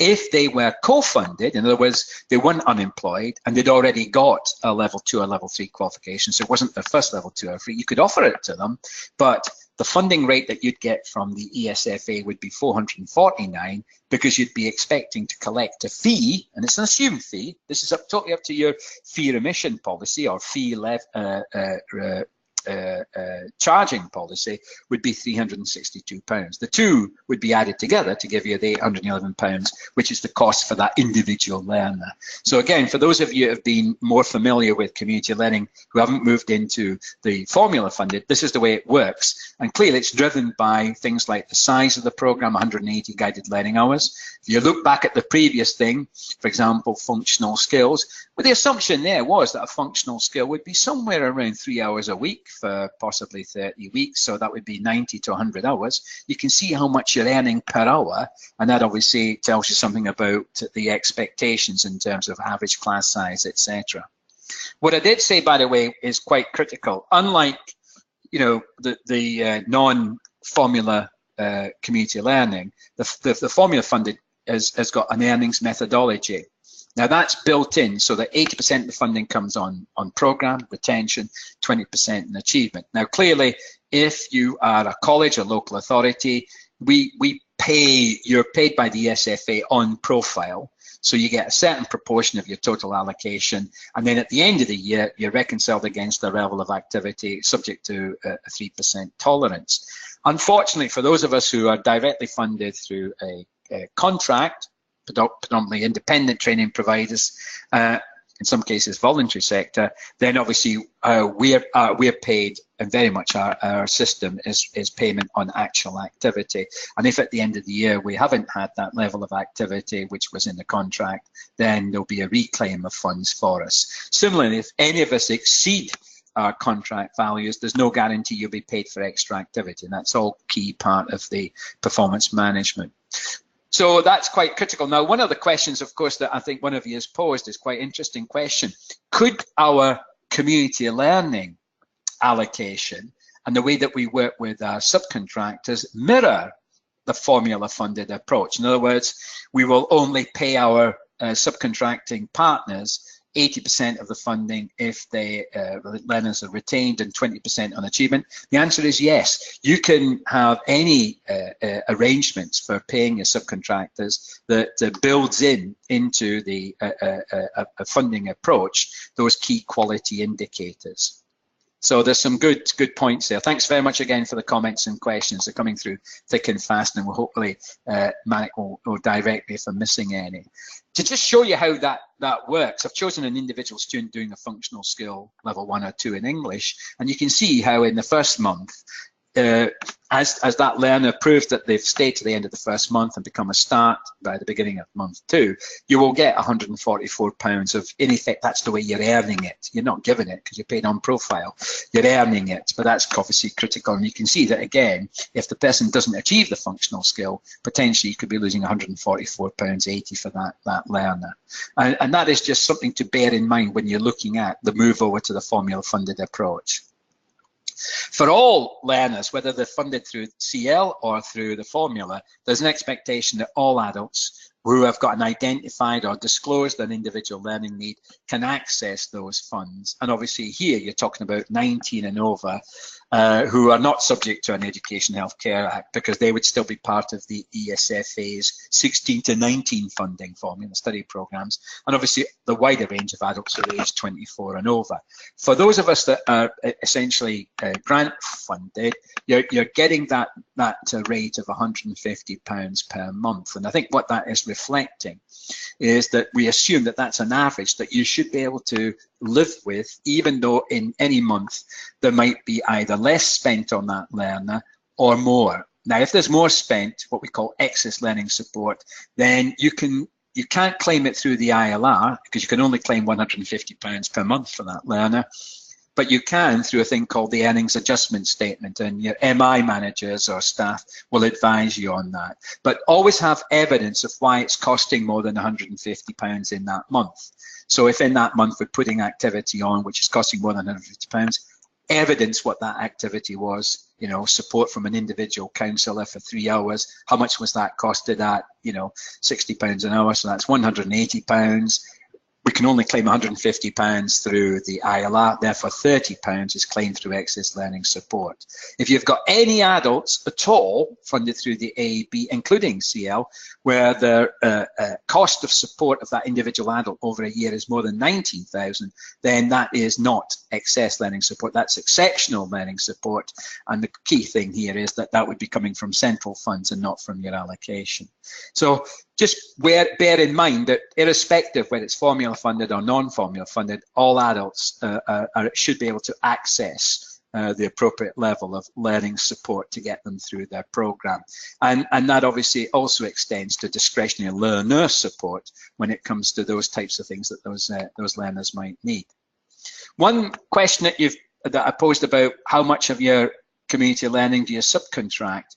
If they were co-funded, in other words, they weren't unemployed and they'd already got a level 2 or level 3 qualification, so it wasn't their first level 2 or 3, you could offer it to them, but the funding rate that you'd get from the ESFA would be $449 because you'd be expecting to collect a fee, and it's an assumed fee. This is totally up to your fee remission policy or fee charging policy, would be £362. The two would be added together to give you the £811, which is the cost for that individual learner. So again, for those of you who have been more familiar with community learning, who haven't moved into the formula funded, this is the way it works. And clearly it's driven by things like the size of the program, 180 guided learning hours. If you look back at the previous thing, for example, functional skills, well, the assumption there was that a functional skill would be somewhere around 3 hours a week for possibly 30 weeks, so that would be 90 to 100 hours. You can see how much you're earning per hour, and that obviously tells you something about the expectations in terms of average class size, etc. What I did say, by the way, is quite critical. Unlike, you know, the non-formula community learning, the formula funded has got an earnings methodology. Now that's built in so that 80% of the funding comes on program, retention, 20% in achievement. Now clearly, if you are a college or local authority, you're paid by the ESFA on profile. So you get a certain proportion of your total allocation, and then at the end of the year, you're reconciled against the level of activity subject to a 3% tolerance. Unfortunately, for those of us who are directly funded through a contract, predominantly independent training providers, in some cases voluntary sector, then obviously we're paid, and very much our system is payment on actual activity. And if at the end of the year we haven't had that level of activity which was in the contract, then there'll be a reclaim of funds for us. Similarly, if any of us exceed our contract values, there's no guarantee you'll be paid for extra activity, and that's all key part of the performance management. So that's quite critical. Now, one of the questions, of course, that I think one of you has posed is quite interesting question. Could our community learning allocation and the way that we work with our subcontractors mirror the formula funded approach? In other words, we will only pay our subcontracting partners 80% of the funding if the learners are retained and 20% on achievement? The answer is yes. You can have any arrangements for paying your subcontractors that builds into the funding approach those key quality indicators. So there's some good points there. Thanks very much again for the comments and questions. They're coming through thick and fast, and we'll hopefully Marek will direct me if I'm missing any. To just show you how that works, I've chosen an individual student doing a functional skill level 1 or 2 in English, and you can see how in the first month, as that learner proves that they've stayed to the end of the first month and become a start by the beginning of month 2, you will get £144 of, in effect, that's the way you're earning it. You're not giving it because you're paid on profile. You're earning it, but that's obviously critical. And you can see that, again, if the person doesn't achieve the functional skill, potentially you could be losing £144.80 for that learner. And that is just something to bear in mind when you're looking at the move over to the formula funded approach. For all learners, whether they're funded through CL or through the formula, there's an expectation that all adults who have got an identified or disclosed an individual learning need can access those funds. And obviously here you're talking about 19 and over who are not subject to an Education Healthcare Act, because they would still be part of the ESFA's 16 to 19 funding formula study programs, and obviously the wider range of adults who are aged 24 and over. For those of us that are essentially grant funded, you're getting that rate of £150 per month. And I think what that is reflecting is that we assume that that's an average that you should be able to live with, even though in any month there might be either less spent on that learner or more. Now, if there's more spent, what we call excess learning support, then you can't claim it through the ILR, because you can only claim £150 per month for that learner. But you can through a thing called the earnings adjustment statement, and your MI managers or staff will advise you on that. But always have evidence of why it's costing more than £150 in that month. So if in that month we're putting activity on which is costing more than £150, evidence what that activity was, you know, support from an individual counsellor for 3 hours, how much was that costed at, you know, £60 an hour, so that's £180. We can only claim £150 through the ILR, therefore £30 is claimed through excess learning support. If you've got any adults at all funded through the AAB, including CL, where the cost of support of that individual adult over a year is more than £19,000, then that is not excess learning support, that's exceptional learning support. And the key thing here is that that would be coming from central funds and not from your allocation. So just bear in mind that irrespective whether it's formula funded or non-formula funded, all adults should be able to access the appropriate level of learning support to get them through their program. And that obviously also extends to discretionary learner support when it comes to those types of things that those learners might need. One question that I posed about how much of your community learning do you subcontract?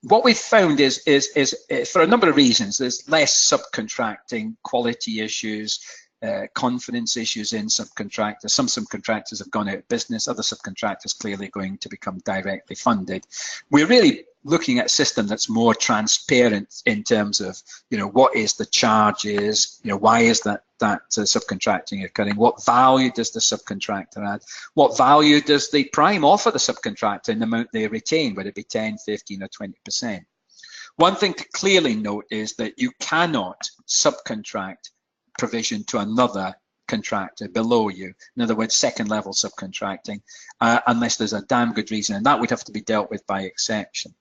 What we've found is for a number of reasons, there's less subcontracting, quality issues, confidence issues in subcontractors. Some subcontractors have gone out of business, other subcontractors clearly going to become directly funded. We're really looking at a system that's more transparent in terms of, you know, what is the charges, you know, why is that subcontracting occurring, what value does the subcontractor add, what value does the prime offer the subcontractor in the amount they retain, whether it be 10, 15 or 20%. One thing to clearly note is that you cannot subcontract provision to another contractor below you, in other words second level subcontracting, unless there's a damn good reason, and that would have to be dealt with by exception.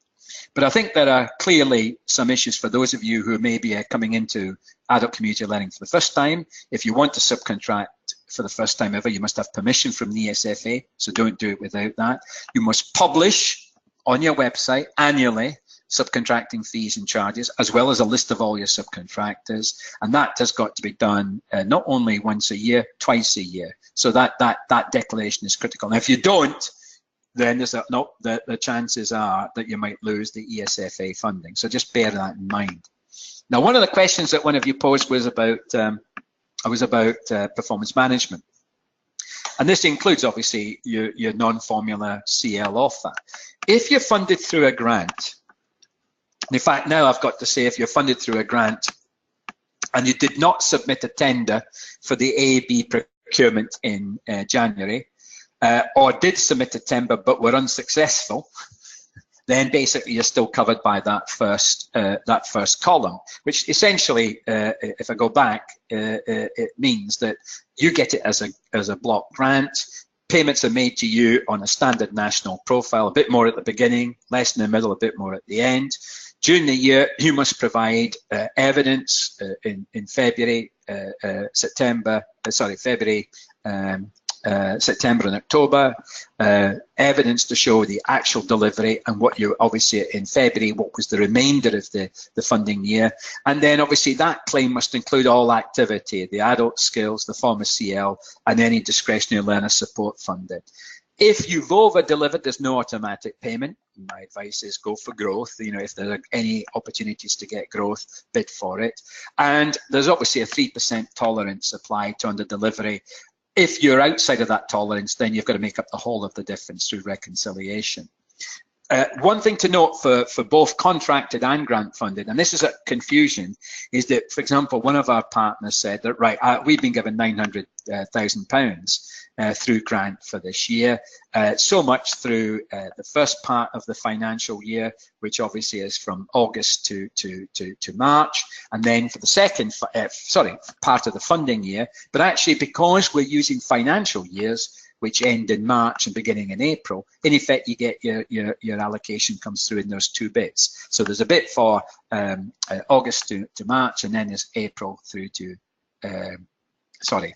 But I think there are clearly some issues for those of you who may be coming into adult community learning for the first time. If you want to subcontract for the first time ever, you must have permission from the ESFA, so don't do it without that. You must publish on your website annually subcontracting fees and charges, as well as a list of all your subcontractors. And that has got to be done not only once a year, twice a year. So that declaration is critical. Now, if you don't, then there's the chances are that you might lose the ESFA funding. So just bear that in mind. Now, one of the questions that one of you posed was about performance management. And this includes, obviously, your non-formula CL offer. If you're funded through a grant, in fact, now I've got to say, if you're funded through a grant and you did not submit a tender for the A-B procurement in January, or did submit a tender but were unsuccessful, then basically you're still covered by that first column, which essentially, if I go back, it means that you get it as a block grant. Payments are made to you on a standard national profile, a bit more at the beginning, less in the middle, a bit more at the end. During the year, you must provide evidence in February, September and October, evidence to show the actual delivery and what you obviously in February, what was the remainder of the funding year. And then obviously that claim must include all activity, the adult skills, the former CL, and any discretionary learner support funding. If you've over-delivered, there's no automatic payment. My advice is go for growth. You know, if there are any opportunities to get growth, bid for it. And there's obviously a 3% tolerance applied to under-delivery. If you're outside of that tolerance, then you've got to make up the whole of the difference through reconciliation. One thing to note for both contracted and grant funded, and this is a confusion, is that, for example, one of our partners said that, right, we've been given £900,000 through grant for this year, so much through the first part of the financial year, which obviously is from August to March, and then for the second, part of the funding year. But actually, because we're using financial years, which end in March and beginning in April, in effect, you get your allocation comes through in those two bits. So there's a bit for August to March, and then there's April through to, sorry,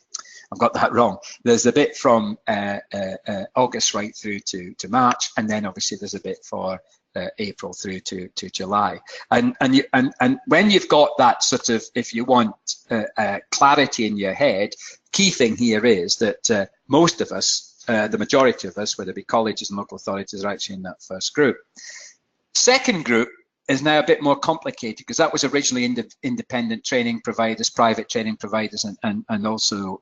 I've got that wrong. There's a bit from August right through to March, and then obviously there's a bit for April through to July. And when you've got that sort of, if you want clarity in your head, key thing here is that most of us, the majority of us, whether it be colleges and local authorities, are actually in that first group. Second group is now a bit more complicated because that was originally independent training providers, private training providers, and also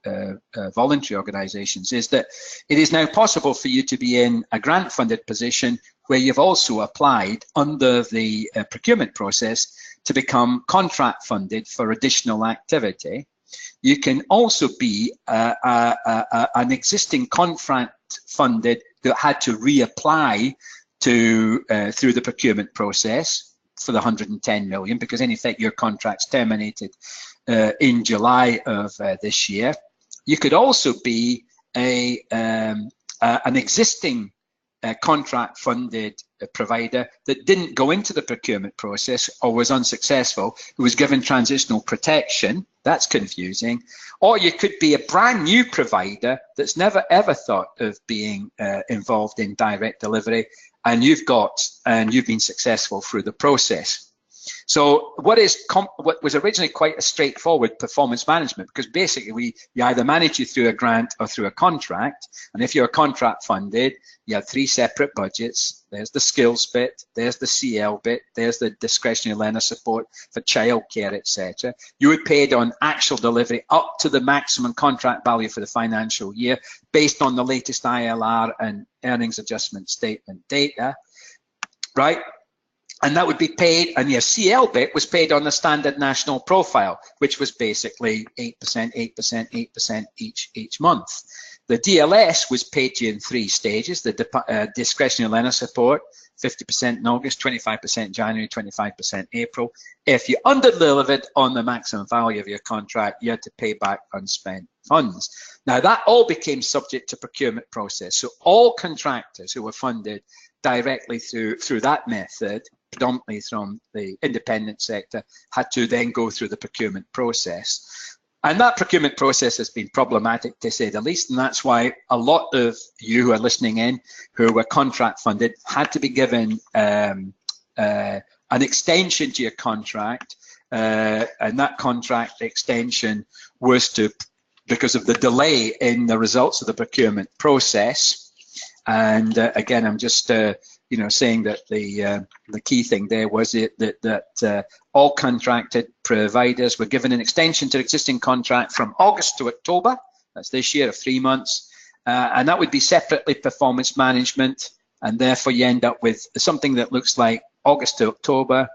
voluntary organisations. Is that it is now possible for you to be in a grant-funded position where you've also applied under the procurement process to become contract-funded for additional activity. You can also be an existing contract-funded that had to reapply to through the procurement process for the 110 million, because in effect your contract's terminated in July of this year. You could also be an existing contract-funded provider that didn't go into the procurement process or was unsuccessful, who was given transitional protection. That's confusing. Or you could be a brand new provider that's never ever thought of being involved in direct delivery, and you've been successful through the process. So what was originally quite a straightforward performance management, because basically we either manage you through a grant or through a contract, and if you're contract funded, you have three separate budgets. There's the skills bit, there's the CL bit, there's the discretionary learner support for childcare, etc. You were paid on actual delivery up to the maximum contract value for the financial year based on the latest ILR and earnings adjustment statement data, right? And that would be paid, and your CL bit was paid on the standard national profile, which was basically 8%, 8%, 8% each month. The DLS was paid to you in three stages: the discretionary learner support, 50% in August, 25% January, 25% April. If you under-delivered on the maximum value of your contract, you had to pay back unspent funds. Now that all became subject to procurement process. So all contractors who were funded directly through that method, predominantly from the independent sector, had to then go through the procurement process. And that procurement process has been problematic, to say the least, and that's why a lot of you who are listening in, who were contract funded, had to be given an extension to your contract, and that contract extension was because of the delay in the results of the procurement process. And again, I'm just saying that the key thing there was that all contracted providers were given an extension to existing contract from August to October. That's this year, of 3 months, and that would be separately performance management, and therefore you end up with something that looks like August to October,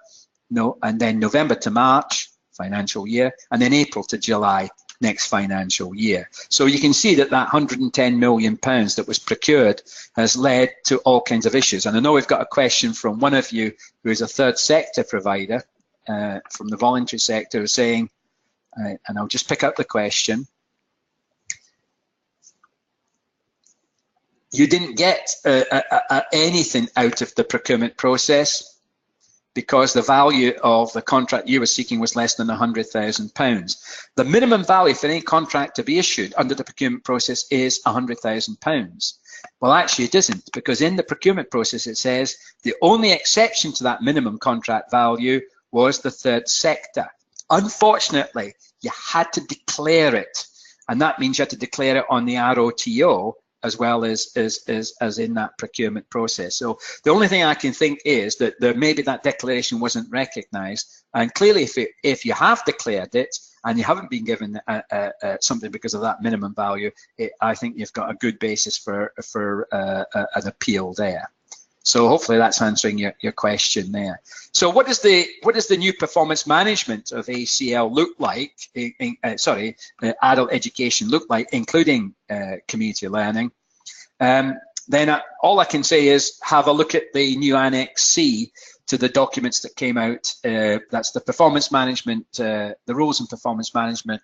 and then November to March, financial year, and then April to July, next financial year. So you can see that that £110 million that was procured has led to all kinds of issues. And I know we've got a question from one of you who is a third sector provider from the voluntary sector saying, and I'll just pick up the question, you didn't get anything out of the procurement process because the value of the contract you were seeking was less than £100,000. The minimum value for any contract to be issued under the procurement process is £100,000. Well, actually it isn't, because in the procurement process it says the only exception to that minimum contract value was the third sector. Unfortunately, you had to declare it, and that means you had to declare it on the ROTO as well as in that procurement process. So the only thing I can think is that maybe that declaration wasn't recognised, and clearly if you have declared it and you haven't been given something because of that minimum value, I think you've got a good basis for an appeal there. So hopefully that's answering your question there. So what does the new performance management of ACL look like? Adult education look like, including community learning? Then all I can say is have a look at the new Annex C to the documents that came out. That's the performance management, the rules and performance management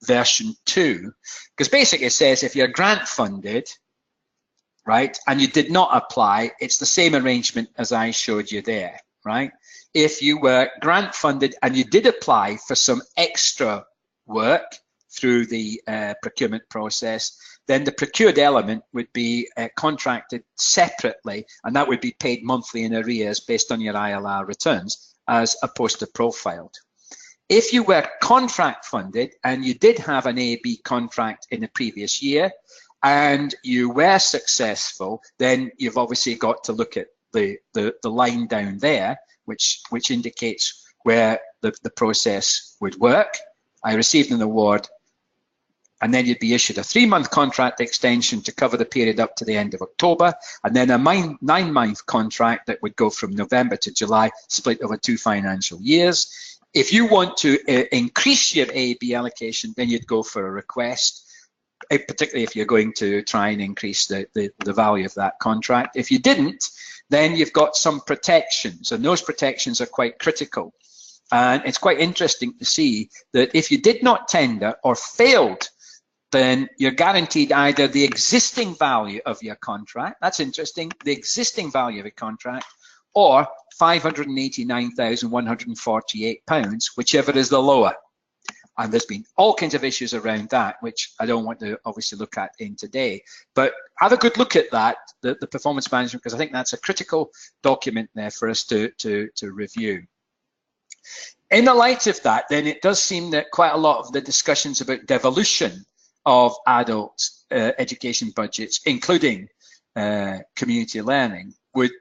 version 2, because basically it says if you're grant funded, right, and you did not apply, it's the same arrangement as I showed you there, right? If you were grant funded and you did apply for some extra work through the procurement process, then the procured element would be contracted separately, and that would be paid monthly in arrears based on your ILR returns as opposed to profiled. If you were contract funded and you did have an A-B contract in the previous year, and you were successful, then you've obviously got to look at the line down there, which indicates where the process would work. I received an award, and then you'd be issued a 3-month contract extension to cover the period up to the end of October, and then a 9-month contract that would go from November to July, split over 2 financial years. If you want to increase your A-B allocation, then you'd go for a request, particularly if you're going to try and increase the value of that contract. If you didn't, then you've got some protections, and those protections are quite critical. And it's quite interesting to see that if you did not tender or failed, then you're guaranteed either the existing value of your contract, that's interesting, the existing value of a contract, or £589,148, whichever is the lower. And there's been all kinds of issues around that, which I don't want to obviously look at in today. But have a good look at that, the performance management, because I think that's a critical document there for us to review. In the light of that, then it does seem that quite a lot of the discussions about devolution of adult education budgets, including community learning, would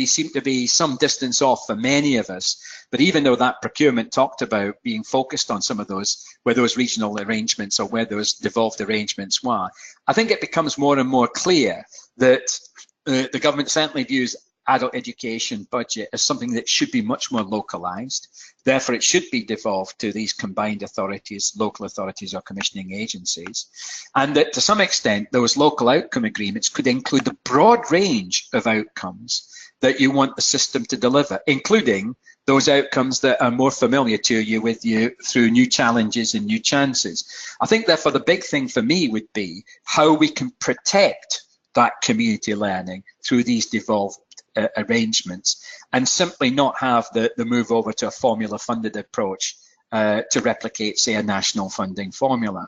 seem to be some distance off for many of us. But even though that procurement talked about being focused on some of those, where those regional arrangements or where those devolved arrangements were, I think it becomes more and more clear that the government certainly views adult education budget as something that should be much more localized. Therefore, it should be devolved to these combined authorities, local authorities or commissioning agencies. And that to some extent, those local outcome agreements could include the broad range of outcomes that you want the system to deliver, including those outcomes that are more familiar to you through new challenges and new chances. I think therefore the big thing for me would be how we can protect that community learning through these devolved arrangements, and simply not have the move over to a formula funded approach to replicate, say, a national funding formula.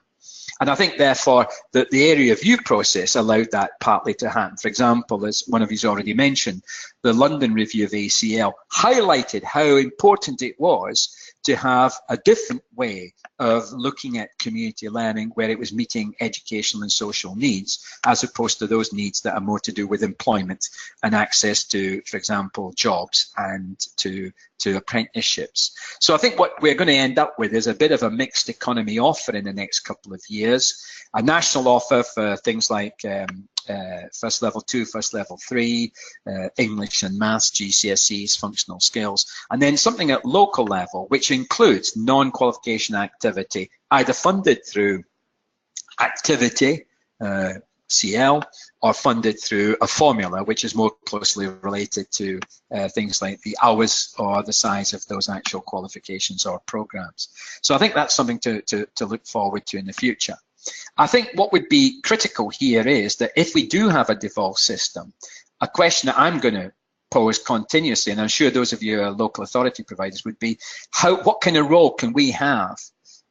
And I think, therefore, that the area review process allowed that partly to happen. For example, as one of you's already mentioned, the London review of ACL highlighted how important it was to have a different way of looking at community learning where it was meeting educational and social needs, as opposed to those needs that are more to do with employment and access to, for example, jobs and to apprenticeships. So I think what we're going to end up with is a bit of a mixed economy offer in the next couple of years, a national offer for things like first level 2, first level 3, English and maths, GCSEs, functional skills, and then something at local level, which includes non-qualification activity, either funded through activity, CL, or funded through a formula, which is more closely related to things like the hours or the size of those actual qualifications or programs. So I think that's something to look forward to in the future. I think what would be critical here is that if we do have a devolved system, a question that I'm going to pose continuously, and I'm sure those of you who are local authority providers would be, what kind of role can we have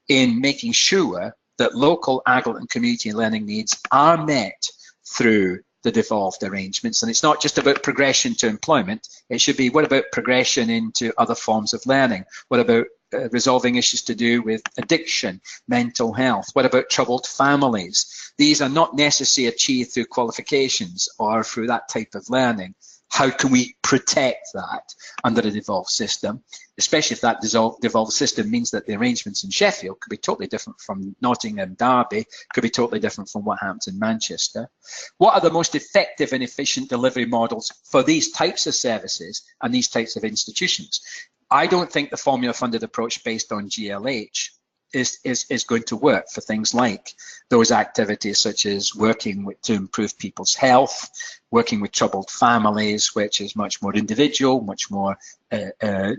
in making sure that local adult and community learning needs are met through the devolved arrangements? And it's not just about progression to employment, it should be, what about progression into other forms of learning? What about resolving issues to do with addiction, mental health? What about troubled families? These are not necessarily achieved through qualifications or through that type of learning. How can we protect that under a devolved system, especially if that devolved system means that the arrangements in Sheffield could be totally different from Nottingham, Derby, could be totally different from what happens in Manchester. What are the most effective and efficient delivery models for these types of services and these types of institutions? I don't think the formula funded approach based on GLH is going to work for things like those activities such as working to improve people's health, working with troubled families, which is much more individual, much more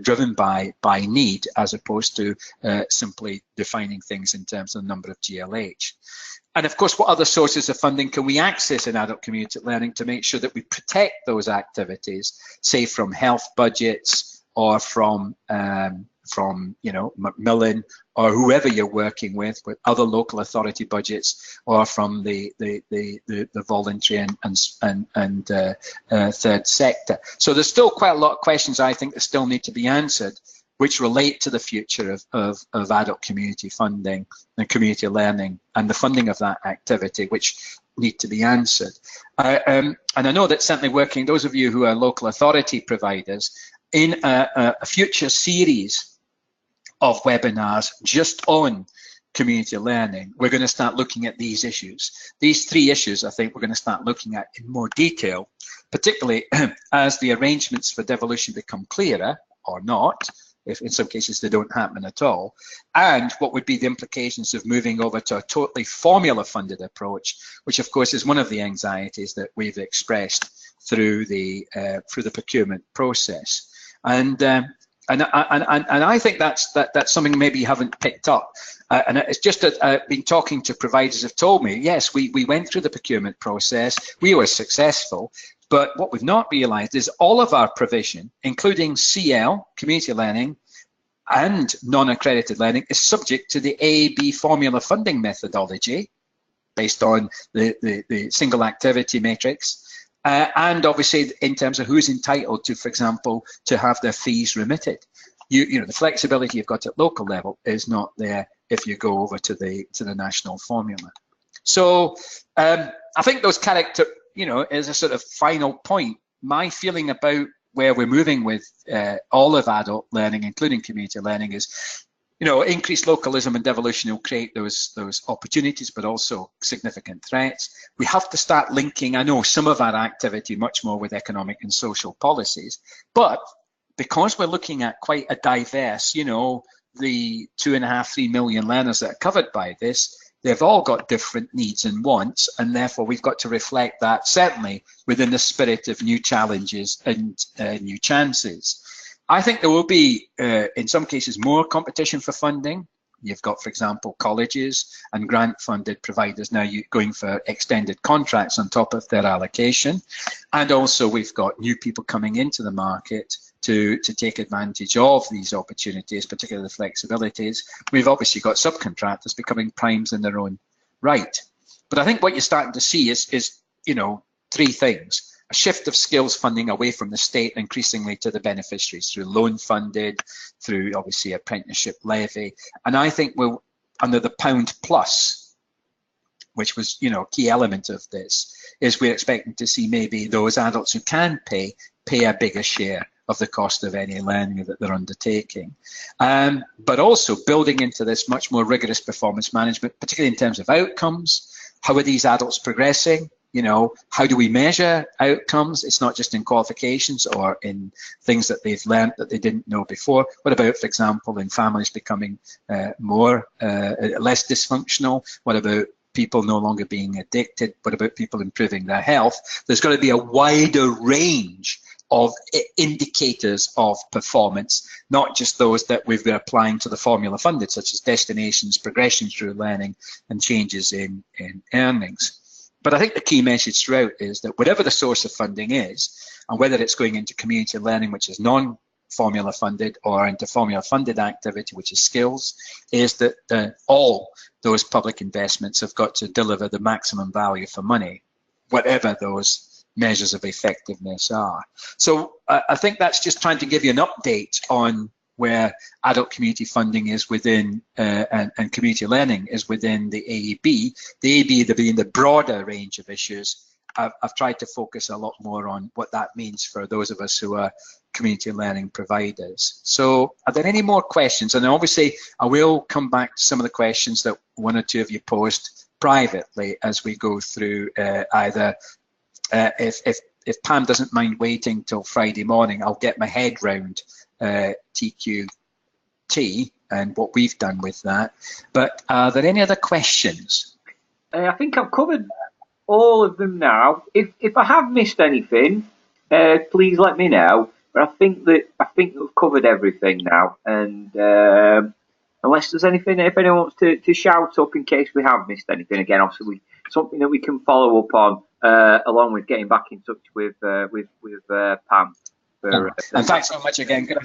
driven by need, as opposed to simply defining things in terms of the number of GLH. And of course, what other sources of funding can we access in adult community learning to make sure that we protect those activities, say from health budgets or from Macmillan or whoever you're working with other local authority budgets, or from the voluntary and third sector. So there's still quite a lot of questions I think that still need to be answered, which relate to the future of adult community funding and community learning and the funding of that activity, which need to be answered. And I know that certainly working, those of you who are local authority providers, in a future series of webinars just on community learning, we're going to start looking at these issues. These three issues, I think, we're going to start looking at in more detail, particularly as the arrangements for devolution become clearer, or not, if in some cases they don't happen at all, and what would be the implications of moving over to a totally formula-funded approach, which of course is one of the anxieties that we've expressed through the procurement process. And I think that's something maybe you haven't picked up. And it's just that I've been talking to providers have told me, yes, we went through the procurement process, we were successful, but what we've not realised is all of our provision, including CL, community learning, and non-accredited learning, is subject to the AAB formula funding methodology based on the single activity matrix. And obviously in terms of who's entitled to, for example, to have their fees remitted. You know, the flexibility you've got at local level is not there if you go over to the national formula. So I think those character, is a sort of final point. My feeling about where we're moving with all of adult learning, including community learning, is increased localism and devolution will create those opportunities, but also significant threats. We have to start linking, I know, some of our activity much more with economic and social policies, but because we're looking at quite a diverse, the 2.5–3 million learners that are covered by this, they've all got different needs and wants, and therefore we've got to reflect that certainly within the spirit of new challenges and new chances. I think there will be, in some cases, more competition for funding. You've got, for example, colleges and grant-funded providers now going for extended contracts on top of their allocation. And also we've got new people coming into the market to take advantage of these opportunities, particularly the flexibilities. We've obviously got subcontractors becoming primes in their own right. But I think what you're starting to see is you know, three things. A shift of skills funding away from the state increasingly to the beneficiaries through loan funded, through obviously apprenticeship levy. And I think we'll, under the pound plus, which was, you know, a key element of this, is we're expecting to see maybe those adults who can pay a bigger share of the cost of any learning that they're undertaking. But also building into this much more rigorous performance management, particularly in terms of outcomes. How are these adults progressing? You know, how do we measure outcomes? It's not just in qualifications or in things that they've learned that they didn't know before. What about, for example, in families becoming less dysfunctional? What about people no longer being addicted? What about people improving their health? There's got to be a wider range of indicators of performance, not just those that we've been applying to the formula funded, such as destinations, progression through learning, and changes in earnings. But I think the key message throughout is that whatever the source of funding is, and whether it's going into community learning, which is non-formula funded, or into formula funded activity, which is skills, is that all those public investments have got to deliver the maximum value for money, whatever those measures of effectiveness are. So I think that's just trying to give you an update on where adult community funding is within and community learning is within the AEB. The AEB being the broader range of issues. I've tried to focus a lot more on what that means for those of us who are community learning providers. So are there any more questions? And obviously I will come back to some of the questions that one or two of you posed privately as we go through either if Pam doesn't mind waiting till Friday morning, I'll get my head round TQT and what we've done with that. But are there any other questions? I think I've covered all of them now. If I have missed anything, please let me know. But I think we've covered everything now. And unless there's anything, if anyone wants to shout up in case we have missed anything, again, obviously something that we can follow up on along with getting back in touch with Pam. And thanks so much again. Can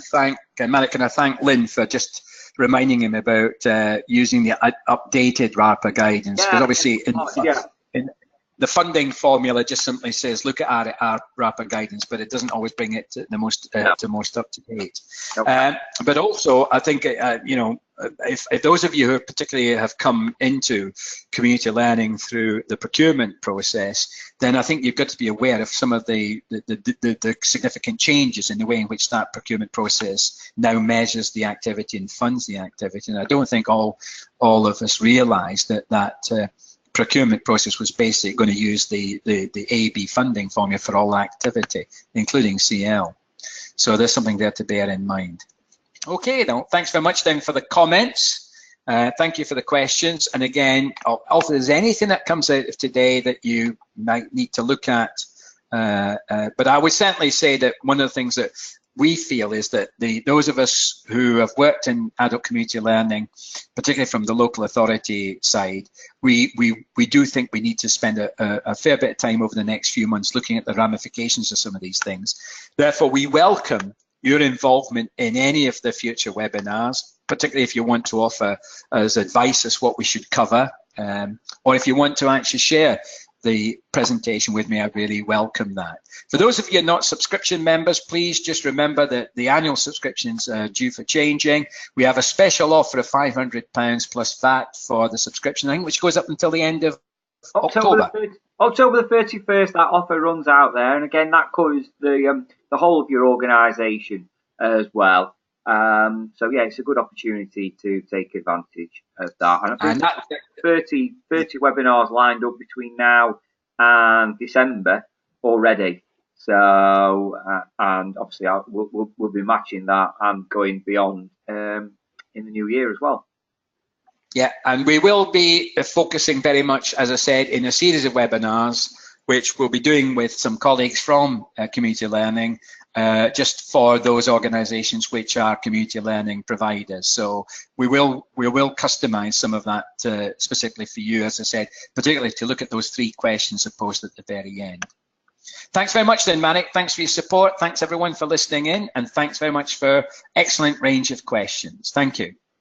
I thank Lynn for just reminding him about using the updated RARPA guidance, because obviously in the funding formula just simply says look at our RARPA guidance, but it doesn't always bring it to the most up to date. Okay. But also, I think you know, if those of you who particularly have come into community learning through the procurement process, then I think you've got to be aware of some of the significant changes in the way in which that procurement process now measures the activity and funds the activity. And I don't think all of us realise that procurement process was basically going to use the AB funding formula for all activity, including CL. So there's something there to bear in mind. Okay, then, thanks very much then for the comments. Thank you for the questions. And again, if there's anything that comes out of today that you might need to look at, but I would certainly say that one of the things that we feel is that those of us who have worked in adult community learning, particularly from the local authority side, we do think we need to spend a fair bit of time over the next few months looking at the ramifications of some of these things. Therefore, we welcome your involvement in any of the future webinars, particularly if you want to offer us advice as what we should cover, or if you want to actually share the presentation with me, I really welcome that. For those of you not subscription members, please just remember that the annual subscriptions are due for changing. We have a special offer of £500 plus VAT for the subscription, I think, which goes up until the end of October. October the 31st, that offer runs out there, and again, that covers the whole of your organisation as well. So yeah, it's a good opportunity to take advantage of that. And I think 30 webinars lined up between now and December already. So and obviously we'll be matching that and going beyond in the new year as well. Yeah, and we will be focusing very much, as I said, in a series of webinars, which we'll be doing with some colleagues from community learning, just for those organisations which are community learning providers. So we will customise some of that specifically for you, as I said, particularly to look at those 3 questions I posed at the very end. Thanks very much then, Manik. Thanks for your support. Thanks everyone for listening in, and thanks very much for excellent range of questions. Thank you.